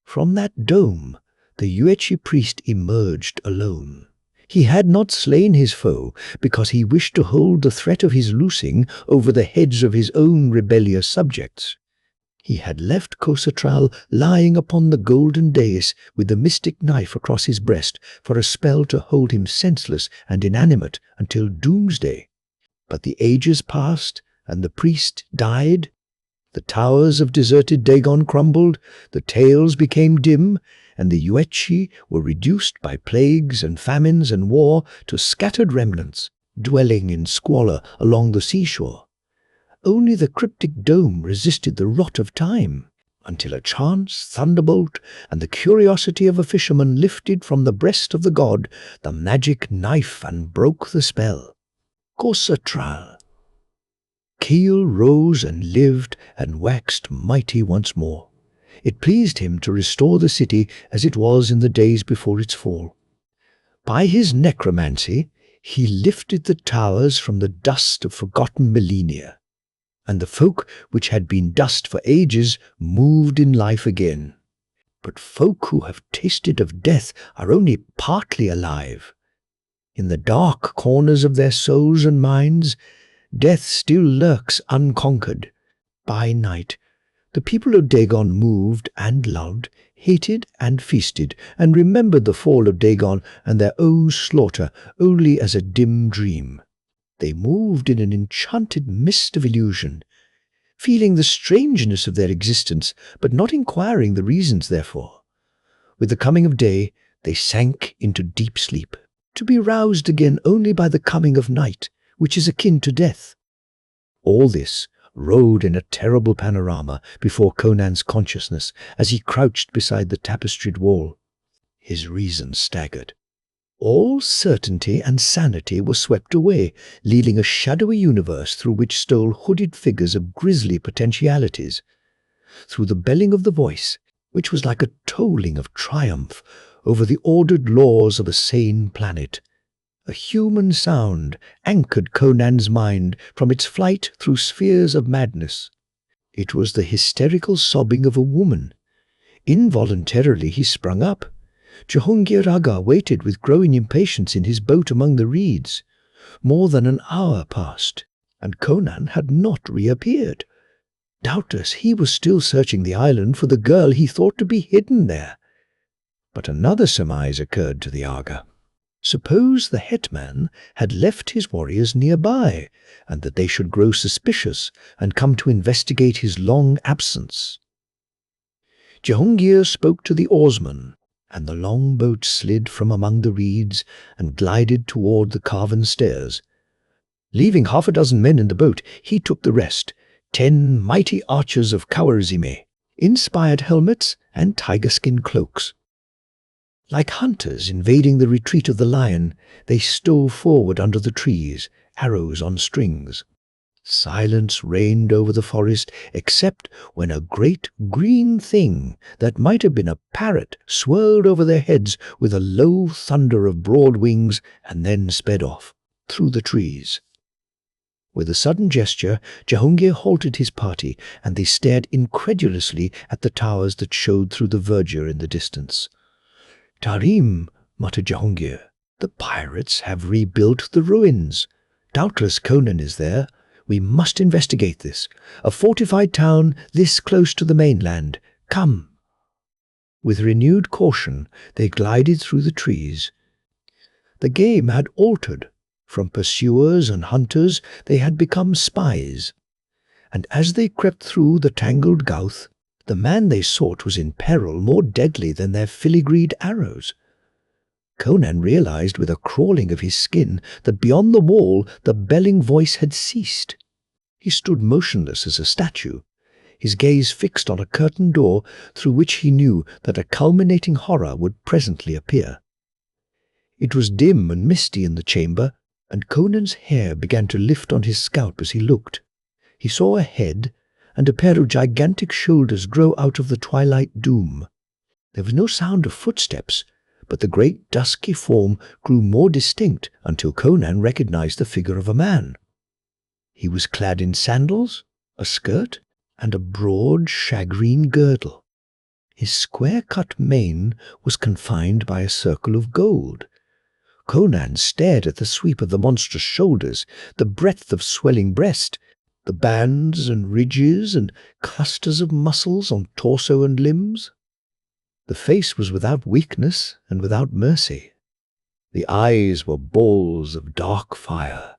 From that dome the Yuetshi priest emerged alone. He had not slain his foe because he wished to hold the threat of his loosing over the heads of his own rebellious subjects. He had left Khosatral lying upon the golden dais with the mystic knife across his breast for a spell to hold him senseless and inanimate until doomsday. But the ages passed, and the priest died. The towers of deserted Dagon crumbled, the tales became dim, and the Yuetshi were reduced by plagues and famines and war to scattered remnants, dwelling in squalor along the seashore. Only the cryptic dome resisted the rot of time, until a chance thunderbolt and the curiosity of a fisherman lifted from the breast of the god the magic knife and broke the spell. Khosatral. Keel rose and lived and waxed mighty once more. It pleased him to restore the city as it was in the days before its fall. By his necromancy, he lifted the towers from the dust of forgotten millennia, and the folk which had been dust for ages moved in life again. But folk who have tasted of death are only partly alive. In the dark corners of their souls and minds, death still lurks unconquered. By night, the people of Dagon moved and loved, hated and feasted, and remembered the fall of Dagon and their own slaughter only as a dim dream. They moved in an enchanted mist of illusion, feeling the strangeness of their existence, but not inquiring the reasons therefor. With the coming of day, they sank into deep sleep, to be roused again only by the coming of night, which is akin to death. All this rode in a terrible panorama before Conan's consciousness as he crouched beside the tapestried wall. His reason staggered. All certainty and sanity were swept away, leaving a shadowy universe through which stole hooded figures of grisly potentialities. Through the belling of the voice, which was like a tolling of triumph over the ordered laws of a sane planet, A human sound anchored Conan's mind from its flight through spheres of madness. It was the hysterical sobbing of a woman. Involuntarily he sprung up. Jehungir Agha waited with growing impatience in his boat among the reeds. More than an hour passed, and Conan had not reappeared. Doubtless he was still searching the island for the girl he thought to be hidden there. But another surmise occurred to the Agha. Suppose the hetman had left his warriors nearby, and that they should grow suspicious and come to investigate his long absence. Jehungir spoke to the oarsman, and the long boat slid from among the reeds and glided toward the carven stairs. Leaving 6 men in the boat, he took the rest, 10 mighty archers of Kawarzime, inspired helmets and tiger-skin cloaks. Like hunters invading the retreat of the lion, they stole forward under the trees, arrows on strings. Silence reigned over the forest, except when a great green thing that might have been a parrot swirled over their heads with a low thunder of broad wings and then sped off, through the trees. With a sudden gesture, Jehungir halted his party, and they stared incredulously at the towers that showed through the verdure in the distance. "Tarim," muttered Jehungir, "the pirates have rebuilt the ruins. Doubtless Conan is there. We must investigate this. A fortified town this close to the mainland. Come." With renewed caution, they glided through the trees. The game had altered. From pursuers and hunters, they had become spies. And as they crept through the tangled gowth, the man they sought was in peril more deadly than their filigreed arrows. Conan realized with a crawling of his skin that beyond the wall the belling voice had ceased. He stood motionless as a statue, his gaze fixed on a curtained door through which he knew that a culminating horror would presently appear. It was dim and misty in the chamber, and Conan's hair began to lift on his scalp as he looked. He saw a head and a pair of gigantic shoulders grow out of the twilight doom. There was no sound of footsteps, but the great dusky form grew more distinct until Conan recognized the figure of a man. He was clad in sandals, a skirt, and a broad shagreen girdle. His square-cut mane was confined by a circle of gold. Conan stared at the sweep of the monstrous shoulders, the breadth of swelling breast, the bands and ridges and clusters of muscles on torso and limbs. The face was without weakness and without mercy. The eyes were balls of dark fire.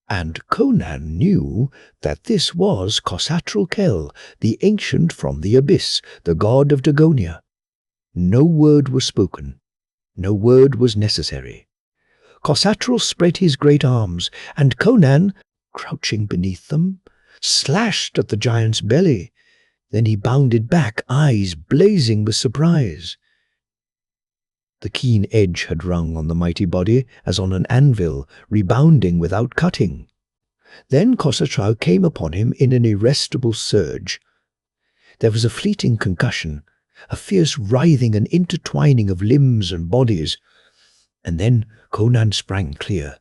And Conan knew that this was Khosatral Khel, the ancient from the abyss, the god of Dagonia. No word was spoken. No word was necessary. Khosatral spread his great arms, and Conan, crouching beneath them, slashed at the giant's belly. Then he bounded back, eyes blazing with surprise. The keen edge had rung on the mighty body as on an anvil, rebounding without cutting. Then Khosatral came upon him in an irresistible surge. There was a fleeting concussion, a fierce writhing and intertwining of limbs and bodies, and then Conan sprang clear.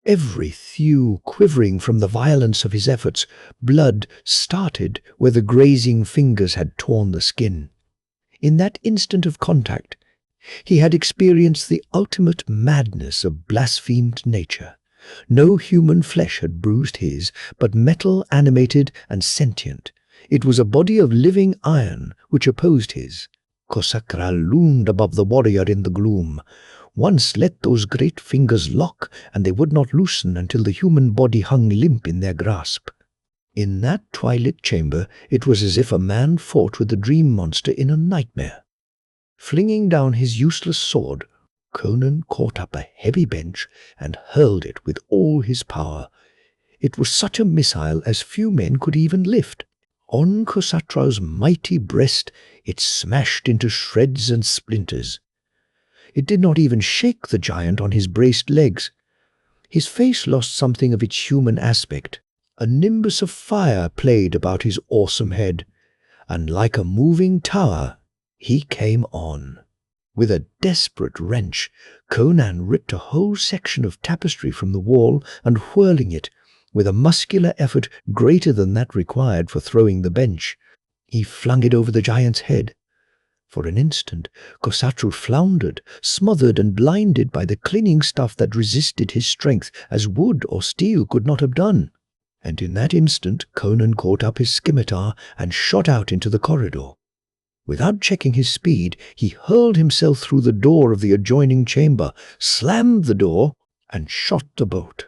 Every thew quivering from the violence of his efforts, blood started where the grazing fingers had torn the skin. In that instant of contact, he had experienced the ultimate madness of blasphemed nature. No human flesh had bruised his, but metal animated and sentient. It was a body of living iron which opposed his. Khosatral loomed above the warrior in the gloom. Once let those great fingers lock, and they would not loosen until the human body hung limp in their grasp. In that twilit chamber, it was as if a man fought with the dream monster in a nightmare. Flinging down his useless sword, Conan caught up a heavy bench and hurled it with all his power. It was such a missile as few men could even lift. On Khosatral's mighty breast it smashed into shreds and splinters. It did not even shake the giant on his braced legs. His face lost something of its human aspect. A nimbus of fire played about his awesome head, and like a moving tower, he came on. With a desperate wrench, Conan ripped a whole section of tapestry from the wall and whirling it, with a muscular effort greater than that required for throwing the bench, he flung it over the giant's head. For an instant, Khosatral floundered, smothered and blinded by the clinging stuff that resisted his strength as wood or steel could not have done. And in that instant, Conan caught up his scimitar and shot out into the corridor. Without checking his speed, he hurled himself through the door of the adjoining chamber, slammed the door, and shot the bolt.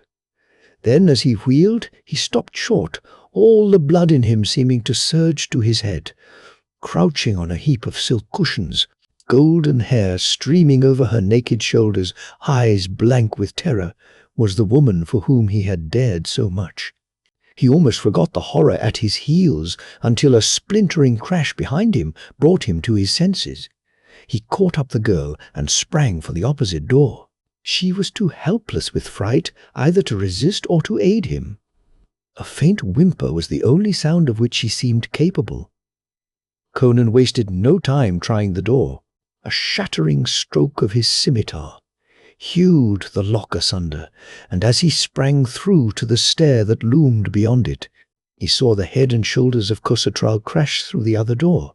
Then, as he wheeled, he stopped short, all the blood in him seeming to surge to his head. Crouching on a heap of silk cushions, golden hair streaming over her naked shoulders, eyes blank with terror, was the woman for whom he had dared so much. He almost forgot the horror at his heels until a splintering crash behind him brought him to his senses. He caught up the girl and sprang for the opposite door. She was too helpless with fright either to resist or to aid him. A faint whimper was the only sound of which she seemed capable. Conan wasted no time trying the door. A shattering stroke of his scimitar hewed the lock asunder, and as he sprang through to the stair that loomed beyond it, he saw the head and shoulders of Khosatral crash through the other door.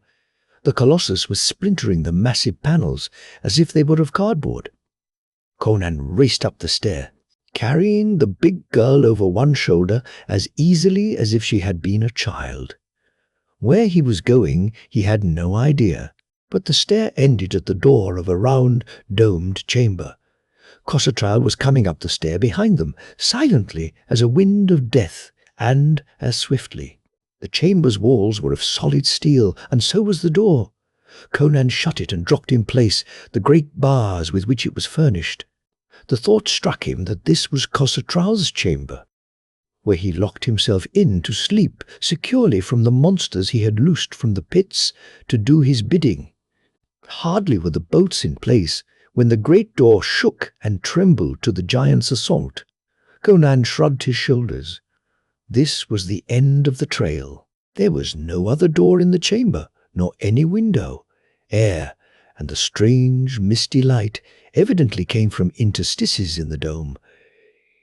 The colossus was splintering the massive panels as if they were of cardboard. Conan raced up the stair, carrying the big girl over one shoulder as easily as if she had been a child. Where he was going he had no idea, but the stair ended at the door of a round, domed chamber. Khosatral was coming up the stair behind them, silently as a wind of death, and as swiftly. The chamber's walls were of solid steel, and so was the door. Conan shut it and dropped in place the great bars with which it was furnished. The thought struck him that this was Khosatral's chamber, where he locked himself in to sleep securely from the monsters he had loosed from the pits to do his bidding. Hardly were the bolts in place when the great door shook and trembled to the giant's assault. Conan shrugged his shoulders. This was the end of the trail. There was no other door in the chamber, nor any window. Air and the strange, misty light evidently came from interstices in the dome.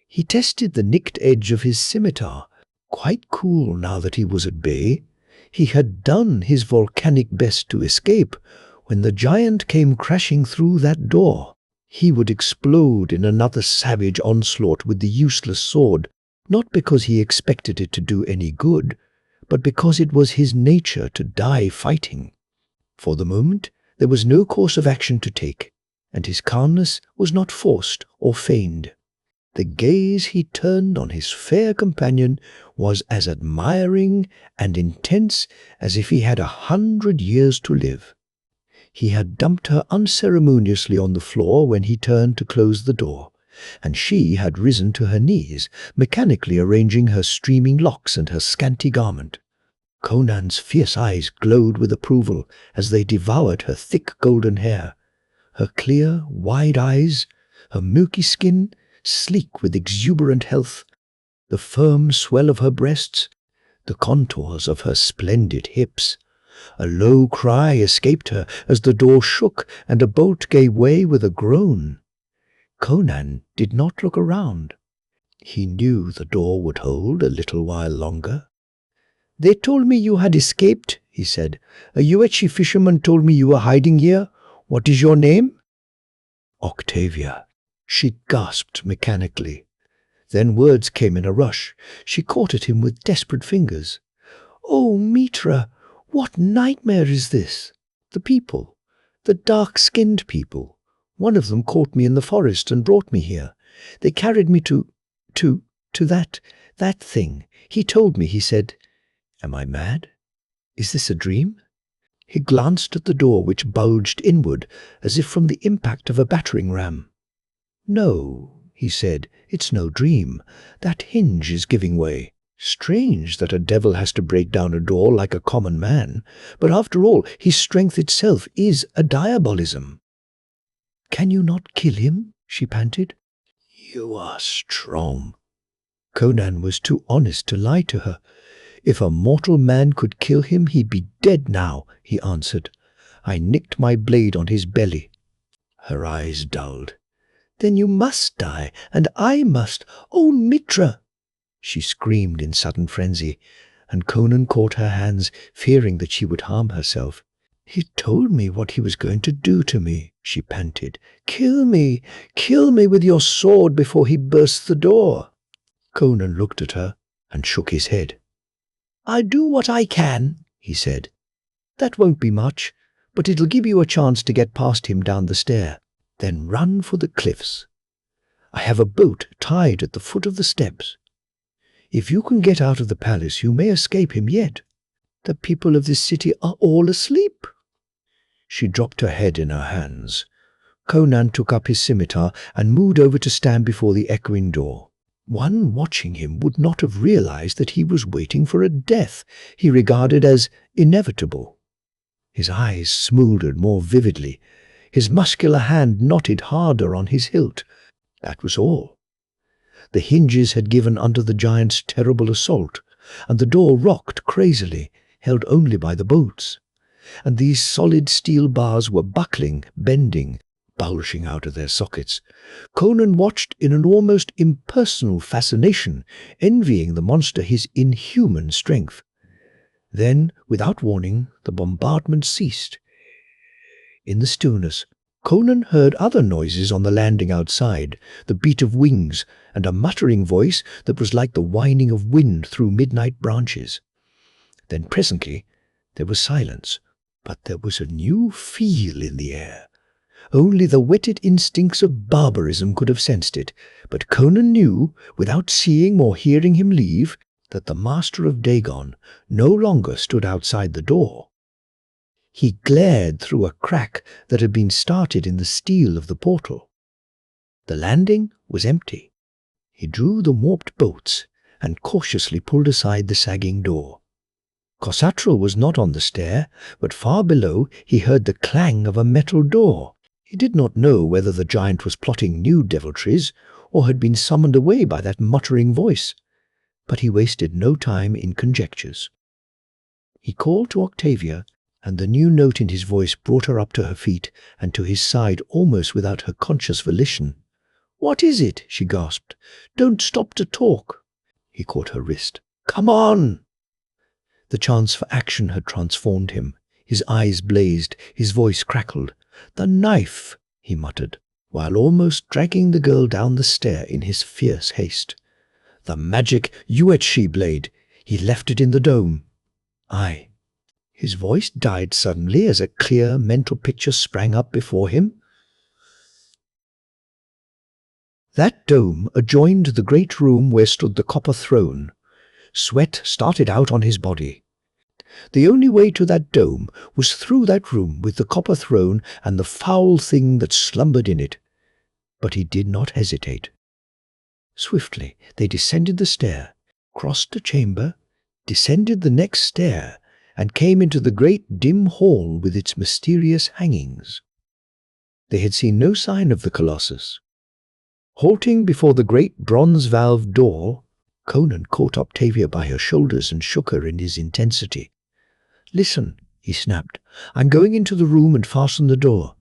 He tested the nicked edge of his scimitar, quite cool now that he was at bay. He had done his volcanic best to escape. When the giant came crashing through that door, he would explode in another savage onslaught with the useless sword, not because he expected it to do any good, but because it was his nature to die fighting. For the moment, there was no course of action to take, and his calmness was not forced or feigned. The gaze he turned on his fair companion was as admiring and intense as if he had 100 years to live. He had dumped her unceremoniously on the floor when he turned to close the door, and she had risen to her knees, mechanically arranging her streaming locks and her scanty garment. Conan's fierce eyes glowed with approval as they devoured her thick golden hair. Her clear, wide eyes, her milky skin, sleek with exuberant health, the firm swell of her breasts, the contours of her splendid hips. A low cry escaped her as the door shook and a bolt gave way with a groan. Conan did not look around. He knew the door would hold a little while longer. "They told me you had escaped," he said. "A Yuetshi fisherman told me you were hiding here. What is your name?" "Octavia," she gasped mechanically. Then words came in a rush. She caught at him with desperate fingers. "Oh, Mitra! What nightmare is this? The people, the dark-skinned people. One of them caught me in the forest and brought me here. They carried me to that thing. He told me, he said, 'Am I mad? Is this a dream?'" He glanced at the door which bulged inward as if from the impact of a battering ram. "No," he said, "it's no dream. That hinge is giving way. Strange that a devil has to break down a door like a common man, but after all, his strength itself is a diabolism." "Can you not kill him?" she panted. "You are strong." Conan was too honest to lie to her. "If a mortal man could kill him, he'd be dead now," he answered. "I nicked my blade on his belly. Her eyes dulled. "Then you must die, and I must. Oh, Mitra!" she screamed in sudden frenzy, and Conan caught her hands, fearing that she would harm herself. "He told me what he was going to do to me," she panted. Kill me with your sword before he bursts the door." Conan looked at her and shook his head. "I do what I can," he said. "That won't be much, but it'll give you a chance to get past him down the stair. Then run for the cliffs. I have a boat tied at the foot of the steps. If you can get out of the palace, you may escape him yet. The people of this city are all asleep." She dropped her head in her hands. Conan took up his scimitar and moved over to stand before the echoing door. One watching him would not have realized that he was waiting for a death he regarded as inevitable. His eyes smoldered more vividly. His muscular hand knotted harder on his hilt. That was all. The hinges had given under the giant's terrible assault, and the door rocked crazily, held only by the bolts. And these solid steel bars were buckling, bending, bulging out of their sockets. Conan watched in an almost impersonal fascination, envying the monster his inhuman strength. Then, without warning, the bombardment ceased. In the stillness, Conan heard other noises on the landing outside, the beat of wings, and a muttering voice that was like the whining of wind through midnight branches. Then presently there was silence, but there was a new feel in the air. Only the whetted instincts of barbarism could have sensed it, but Conan knew, without seeing or hearing him leave, that the master of Dagon no longer stood outside the door. He glared through a crack that had been started in the steel of the portal. The landing was empty. He drew the warped bolts and cautiously pulled aside the sagging door. Khosatral was not on the stair, but far below he heard the clang of a metal door. He did not know whether the giant was plotting new deviltries or had been summoned away by that muttering voice, but he wasted no time in conjectures. He called to Octavia, and the new note in his voice brought her up to her feet and to his side almost without her conscious volition. "What is it?" she gasped. "Don't stop to talk." He caught her wrist. "Come on!" The chance for action had transformed him. His eyes blazed, his voice crackled. "The knife," he muttered, while almost dragging the girl down the stair in his fierce haste. "The magic Yuetshi blade. He left it in the dome." "Aye." His voice died suddenly as a clear mental picture sprang up before him. That dome adjoined the great room where stood the copper throne. Sweat started out on his body. The only way to that dome was through that room with the copper throne and the foul thing that slumbered in it. But he did not hesitate. Swiftly they descended the stair, crossed the chamber, descended the next stair, and came into the great dim hall with its mysterious hangings. They had seen no sign of the Colossus. Halting before the great bronze-valved door, Conan caught Octavia by her shoulders and shook her in his intensity. "Listen," he snapped. "I'm going into the room and fasten the door.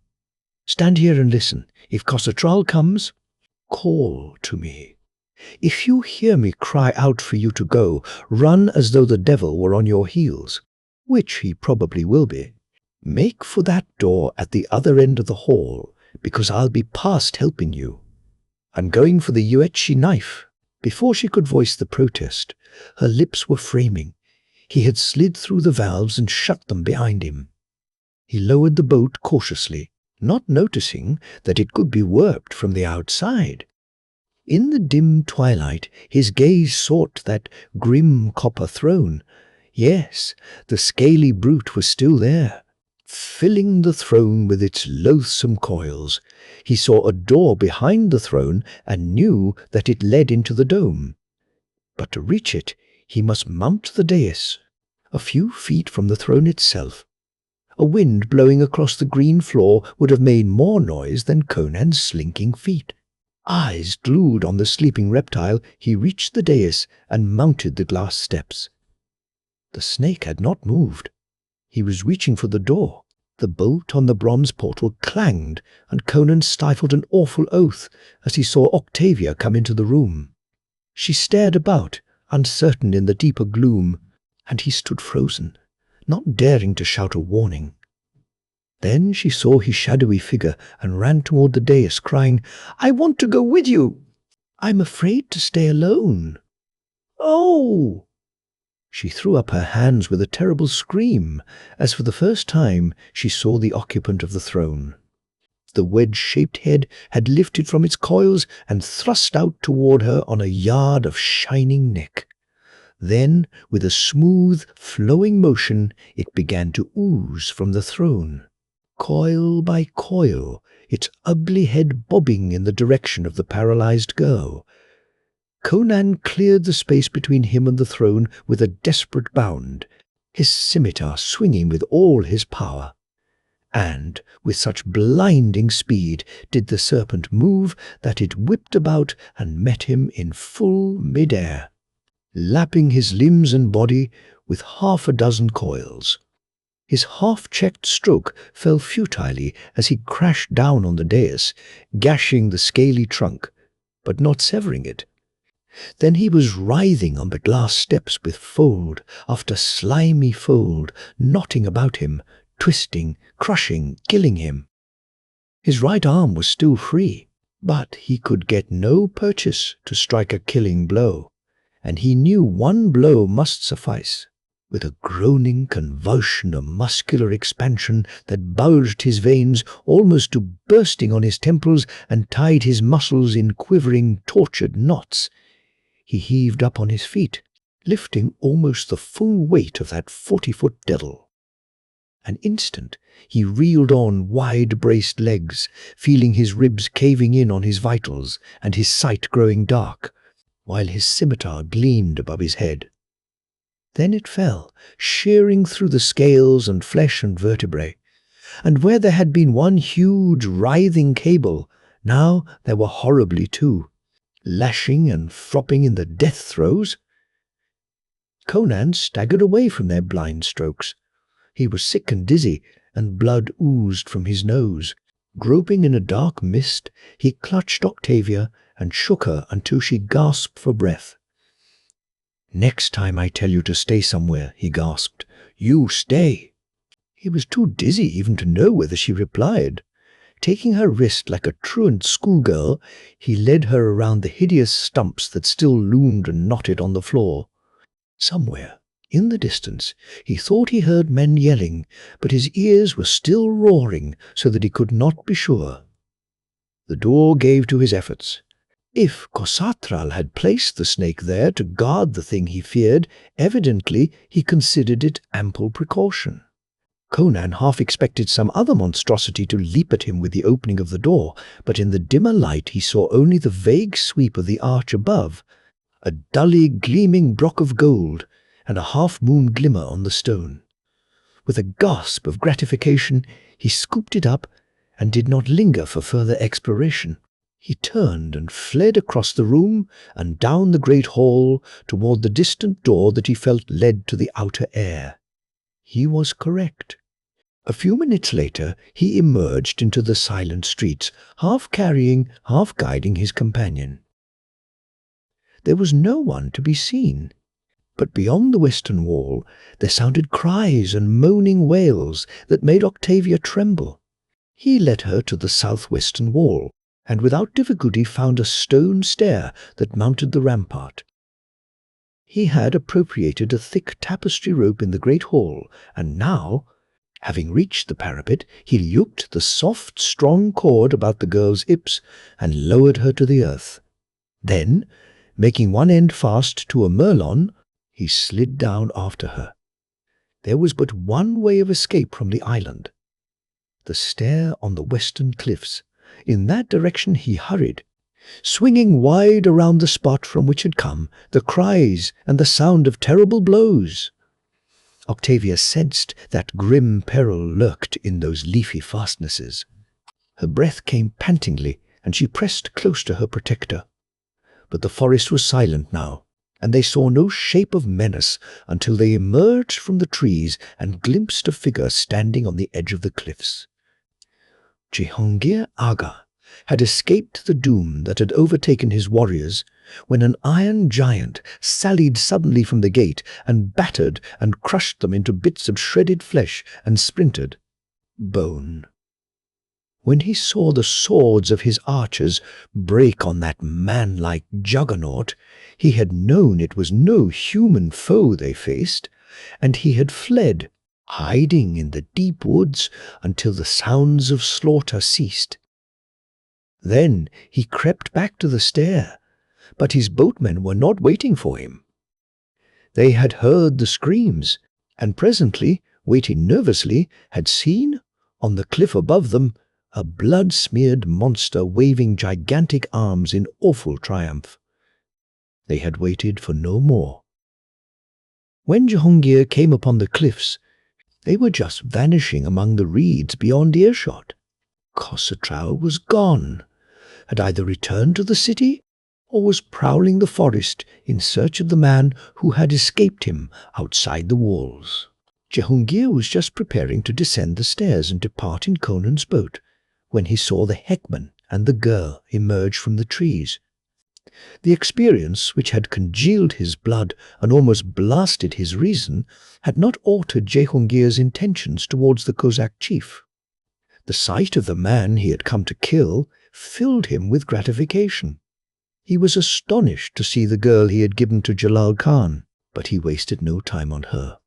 Stand here and listen. If Khosatral comes, call to me. If you hear me cry out for you to go, run as though the devil were on your heels, which he probably will be. Make for that door at the other end of the hall, because I'll be past helping you. I'm going for the Yuetshi knife." Before she could voice the protest, her lips were framing. He had slid through the valves and shut them behind him. He lowered the boat cautiously, not noticing that it could be warped from the outside. In the dim twilight, his gaze sought that grim copper throne. Yes, the scaly brute was still there, filling the throne with its loathsome coils. He saw a door behind the throne and knew that it led into the dome. But to reach it, he must mount the dais, a few feet from the throne itself. A wind blowing across the green floor would have made more noise than Conan's slinking feet. Eyes glued on the sleeping reptile, he reached the dais and mounted the glass steps. The snake had not moved. He was reaching for the door. The bolt on the bronze portal clanged, and Conan stifled an awful oath as he saw Octavia come into the room. She stared about, uncertain in the deeper gloom, and he stood frozen, not daring to shout a warning. Then she saw his shadowy figure and ran toward the dais, crying, "I want to go with you! I'm afraid to stay alone." "Oh!" She threw up her hands with a terrible scream, as for the first time she saw the occupant of the throne. The wedge-shaped head had lifted from its coils and thrust out toward her on a yard of shining neck. Then, with a smooth, flowing motion, it began to ooze from the throne, coil by coil, its ugly head bobbing in the direction of the paralyzed girl. Conan cleared the space between him and the throne with a desperate bound, his scimitar swinging with all his power. And with such blinding speed did the serpent move that it whipped about and met him in full mid-air, lapping his limbs and body with 6 coils. His half-checked stroke fell futilely as he crashed down on the dais, gashing the scaly trunk, but not severing it. Then he was writhing on the glass steps with fold after slimy fold knotting about him, twisting, crushing, killing him. His right arm was still free, but he could get no purchase to strike a killing blow, and he knew one blow must suffice. With a groaning convulsion of muscular expansion that bulged his veins almost to bursting on his temples and tied his muscles in quivering, tortured knots, he heaved up on his feet, lifting almost the full weight of that 40-foot devil. An instant he reeled on wide-braced legs, feeling his ribs caving in on his vitals and his sight growing dark, while his scimitar gleamed above his head. Then it fell, shearing through the scales and flesh and vertebrae, and where there had been one huge writhing cable, now there were horribly 2, lashing and fropping in the death throes. Conan staggered away from their blind strokes. He was sick and dizzy, and blood oozed from his nose. Groping in a dark mist, he clutched Octavia and shook her until she gasped for breath. "Next time I tell you to stay somewhere," he gasped, "you stay." He was too dizzy even to know whether she replied. Taking her wrist like a truant schoolgirl, he led her around the hideous stumps that still loomed and knotted on the floor. Somewhere, in the distance, he thought he heard men yelling, but his ears were still roaring so that he could not be sure. The door gave to his efforts. If Khosatral had placed the snake there to guard the thing he feared, evidently he considered it ample precaution. Conan half expected some other monstrosity to leap at him with the opening of the door, but in the dimmer light he saw only the vague sweep of the arch above, a dully gleaming block of gold, and a half-moon glimmer on the stone. With a gasp of gratification, he scooped it up and did not linger for further exploration. He turned and fled across the room and down the great hall toward the distant door that he felt led to the outer air. He was correct. A few minutes later, he emerged into the silent streets, half carrying, half guiding his companion. There was no one to be seen, but beyond the western wall there sounded cries and moaning wails that made Octavia tremble. He led her to the southwestern wall, and without difficulty found a stone stair that mounted the rampart. He had appropriated a thick tapestry rope in the great hall, and now, having reached the parapet, he looped the soft, strong cord about the girl's hips and lowered her to the earth. Then, making one end fast to a merlon, he slid down after her. There was but one way of escape from the island: the stair on the western cliffs. In that direction he hurried, swinging wide around the spot from which had come the cries and the sound of terrible blows. Octavia sensed that grim peril lurked in those leafy fastnesses. Her breath came pantingly, and she pressed close to her protector. But the forest was silent now. and they saw no shape of menace until they emerged from the trees and glimpsed a figure standing on the edge of the cliffs. Jehangir Aga had escaped the doom that had overtaken his warriors when an iron giant sallied suddenly from the gate and battered and crushed them into bits of shredded flesh and splintered bone. When he saw the swords of his archers break on that man-like juggernaut, he had known it was no human foe they faced, and he had fled, hiding in the deep woods until the sounds of slaughter ceased. Then he crept back to the stair, but his boatmen were not waiting for him. They had heard the screams, and presently, waiting nervously, had seen, on the cliff above them, a blood-smeared monster waving gigantic arms in awful triumph. They had waited for no more. When Jehangir came upon the cliffs, they were just vanishing among the reeds beyond earshot. Khosrau was gone, had either returned to the city or was prowling the forest in search of the man who had escaped him outside the walls. Jehangir was just preparing to descend the stairs and depart in Conan's boat when he saw the Heckman and the girl emerge from the trees. The experience, which had congealed his blood and almost blasted his reason, had not altered Jehangir's intentions towards the Cossack chief. The sight of the man he had come to kill filled him with gratification. He was astonished to see the girl he had given to Jalal Khan, but he wasted no time on her.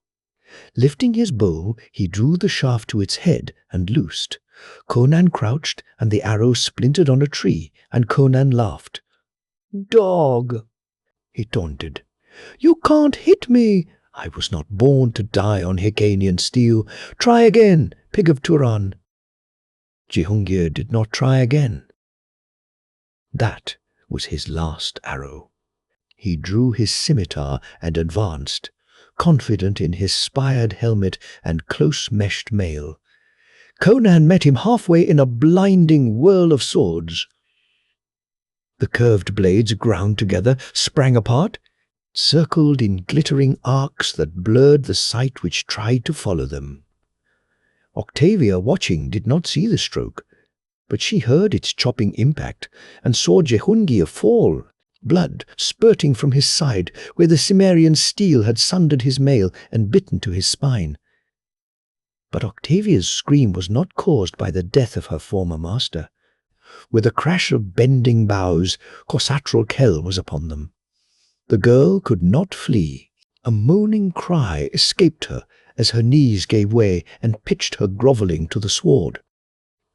Lifting his bow, he drew the shaft to its head and loosed. Conan crouched, and the arrow splintered on a tree, and Conan laughed. "Dog," he taunted, "you can't hit me. I was not born to die on Hyrcanian steel. Try again, pig of Turan." Jehangir did not try again. That was his last arrow. He drew his scimitar and advanced, confident in his spired helmet and close-meshed mail. Conan met him halfway in a blinding whirl of swords. The curved blades ground together, sprang apart, circled in glittering arcs that blurred the sight which tried to follow them. Octavia, watching, did not see the stroke, but she heard its chopping impact and saw Jehangir fall, blood spurting from his side where the Cimmerian steel had sundered his mail and bitten to his spine. But Octavia's scream was not caused by the death of her former master. With a crash of bending boughs, Khosrau Khel was upon them. The girl could not flee. A moaning cry escaped her as her knees gave way and pitched her grovelling to the sward.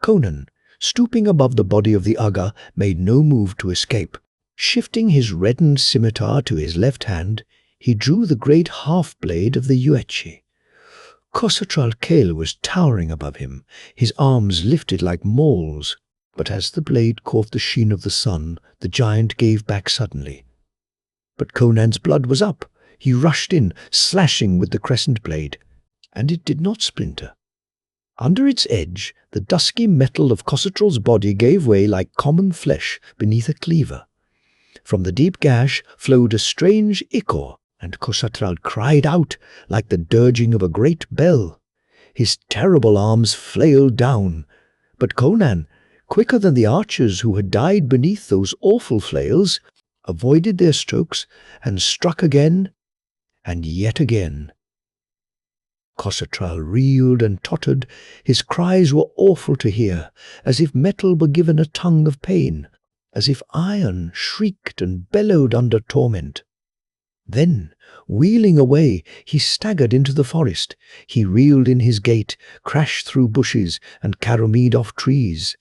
Conan, stooping above the body of the Aga, made no move to escape. Shifting his reddened scimitar to his left hand, he drew the great half-blade of the Yuechi. Khosrau Khel was towering above him, his arms lifted like mauls, but as the blade caught the sheen of the sun, the giant gave back suddenly. But Conan's blood was up. He rushed in, slashing with the crescent blade, and it did not splinter. Under its edge, the dusky metal of Khosrau's body gave way like common flesh beneath a cleaver. From the deep gash flowed a strange ichor, and Khosrau cried out like the dirging of a great bell. His terrible arms flailed down, but Conan, quicker than the archers who had died beneath those awful flails, avoided their strokes and struck again and yet again. Khosrau reeled and tottered. His cries were awful to hear, as if metal were given a tongue of pain, as if iron shrieked and bellowed under torment. Then, wheeling away, he staggered into the forest. He reeled in his gait, crashed through bushes, and caromed off trees.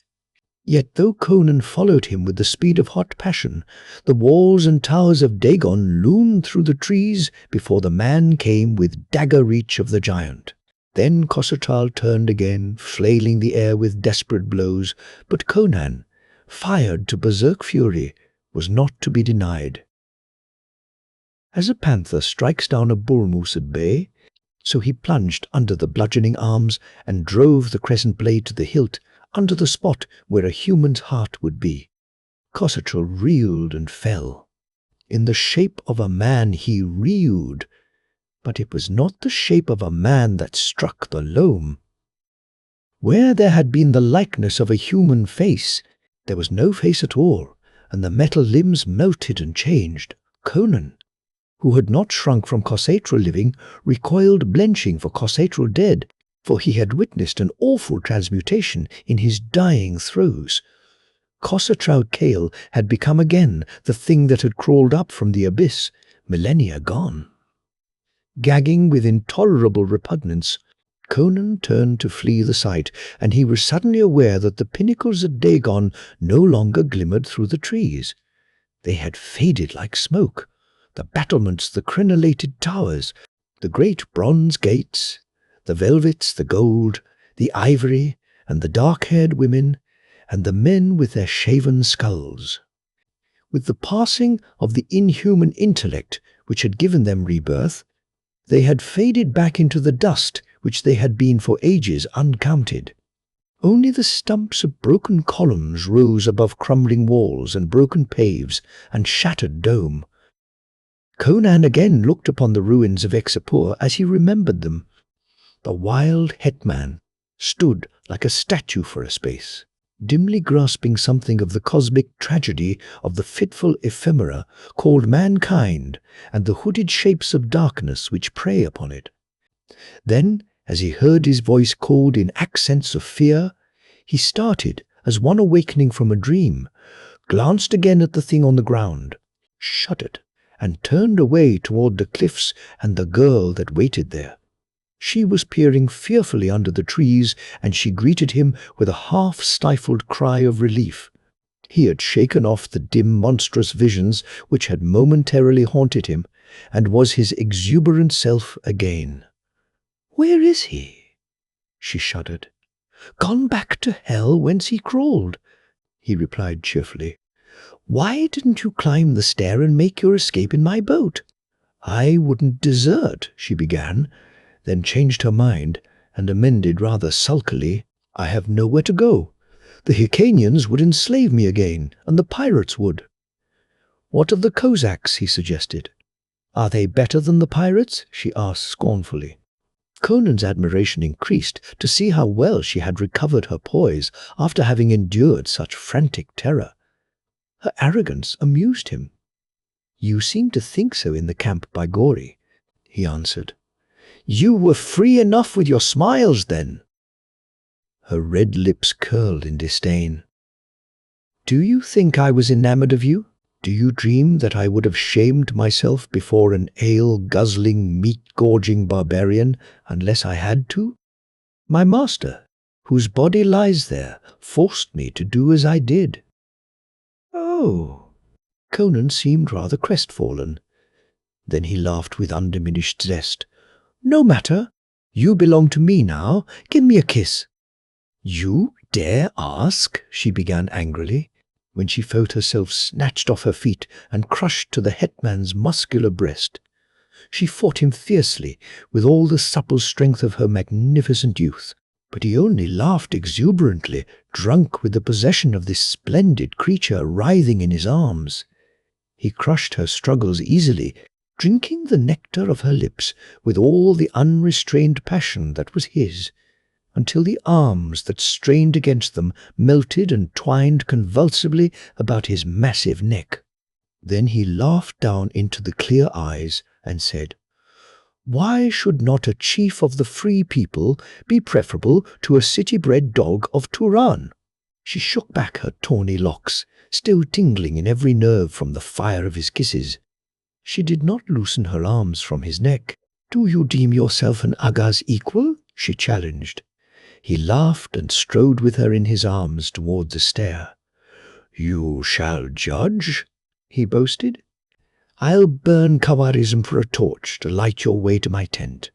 Yet though Conan followed him with the speed of hot passion, the walls and towers of Dagon loomed through the trees before the man came with dagger reach of the giant. Then Khosrau turned again, flailing the air with desperate blows, but Conan, fired to berserk fury, was not to be denied. As a panther strikes down a bull moose at bay, so he plunged under the bludgeoning arms and drove the crescent blade to the hilt, under the spot where a human's heart would be. Khosrau reeled and fell. In the shape of a man he reeled, but it was not the shape of a man that struck the loam. Where there had been the likeness of a human face, there was no face at all, and the metal limbs melted and changed. Conan, who had not shrunk from cossatral living, recoiled blenching for cossatral dead, for he had witnessed an awful transmutation in his dying throes. Cossatral Kale had become again the thing that had crawled up from the abyss, millennia gone. Gagging with intolerable repugnance, Conan turned to flee the sight, and he was suddenly aware that the pinnacles of Dagon no longer glimmered through the trees. They had faded like smoke. The battlements, the crenellated towers, the great bronze gates, the velvets, the gold, the ivory, and the dark-haired women, and the men with their shaven skulls. With the passing of the inhuman intellect which had given them rebirth, they had faded back into the dust which they had been for ages uncounted. Only the stumps of broken columns rose above crumbling walls and broken paves and shattered dome. Conan again looked upon the ruins of Exapur as he remembered them. The wild hetman stood like a statue for a space, dimly grasping something of the cosmic tragedy of the fitful ephemera called mankind and the hooded shapes of darkness which prey upon it. Then, as he heard his voice called in accents of fear, he started as one awakening from a dream, glanced again at the thing on the ground, shuddered, and turned away toward the cliffs and the girl that waited there. She was peering fearfully under the trees, and she greeted him with a half-stifled cry of relief. He had shaken off the dim, monstrous visions which had momentarily haunted him, and was his exuberant self again. "Where is he?" She shuddered. "Gone back to hell whence he crawled," he replied cheerfully. "Why didn't you climb the stair and make your escape in my boat?" "I wouldn't desert," she began, then changed her mind and amended rather sulkily, "I have nowhere to go. The Hyrcanians would enslave me again, and the pirates would." "What of the Cossacks?" he suggested. "Are they better than the pirates?" she asked scornfully. Conan's admiration increased to see how well she had recovered her poise after having endured such frantic terror. Her arrogance amused him. "You seem to think so in the camp by Gori," he answered. "You were free enough with your smiles then." Her red lips curled in disdain. "Do you think I was enamored of you? Do you dream that I would have shamed myself before an ale-guzzling, meat-gorging barbarian unless I had to? My master, whose body lies there, forced me to do as I did." "Oh." Conan seemed rather crestfallen. Then he laughed with undiminished zest. "No matter. You belong to me now. Give me a kiss." "You dare ask?" she began angrily, when she felt herself snatched off her feet and crushed to the hetman's muscular breast. She fought him fiercely with all the supple strength of her magnificent youth, but he only laughed exuberantly, drunk with the possession of this splendid creature writhing in his arms. He crushed her struggles easily, drinking the nectar of her lips with all the unrestrained passion that was his, until the arms that strained against them melted and twined convulsively about his massive neck. Then he laughed down into the clear eyes and said, "Why should not a chief of the free people be preferable to a city-bred dog of Turan?" She shook back her tawny locks, still tingling in every nerve from the fire of his kisses. She did not loosen her arms from his neck. "Do you deem yourself an Aga's equal?" she challenged. He laughed and strode with her in his arms toward the stair. "You shall judge," he boasted. "I'll burn Kawarism for a torch to light your way to my tent."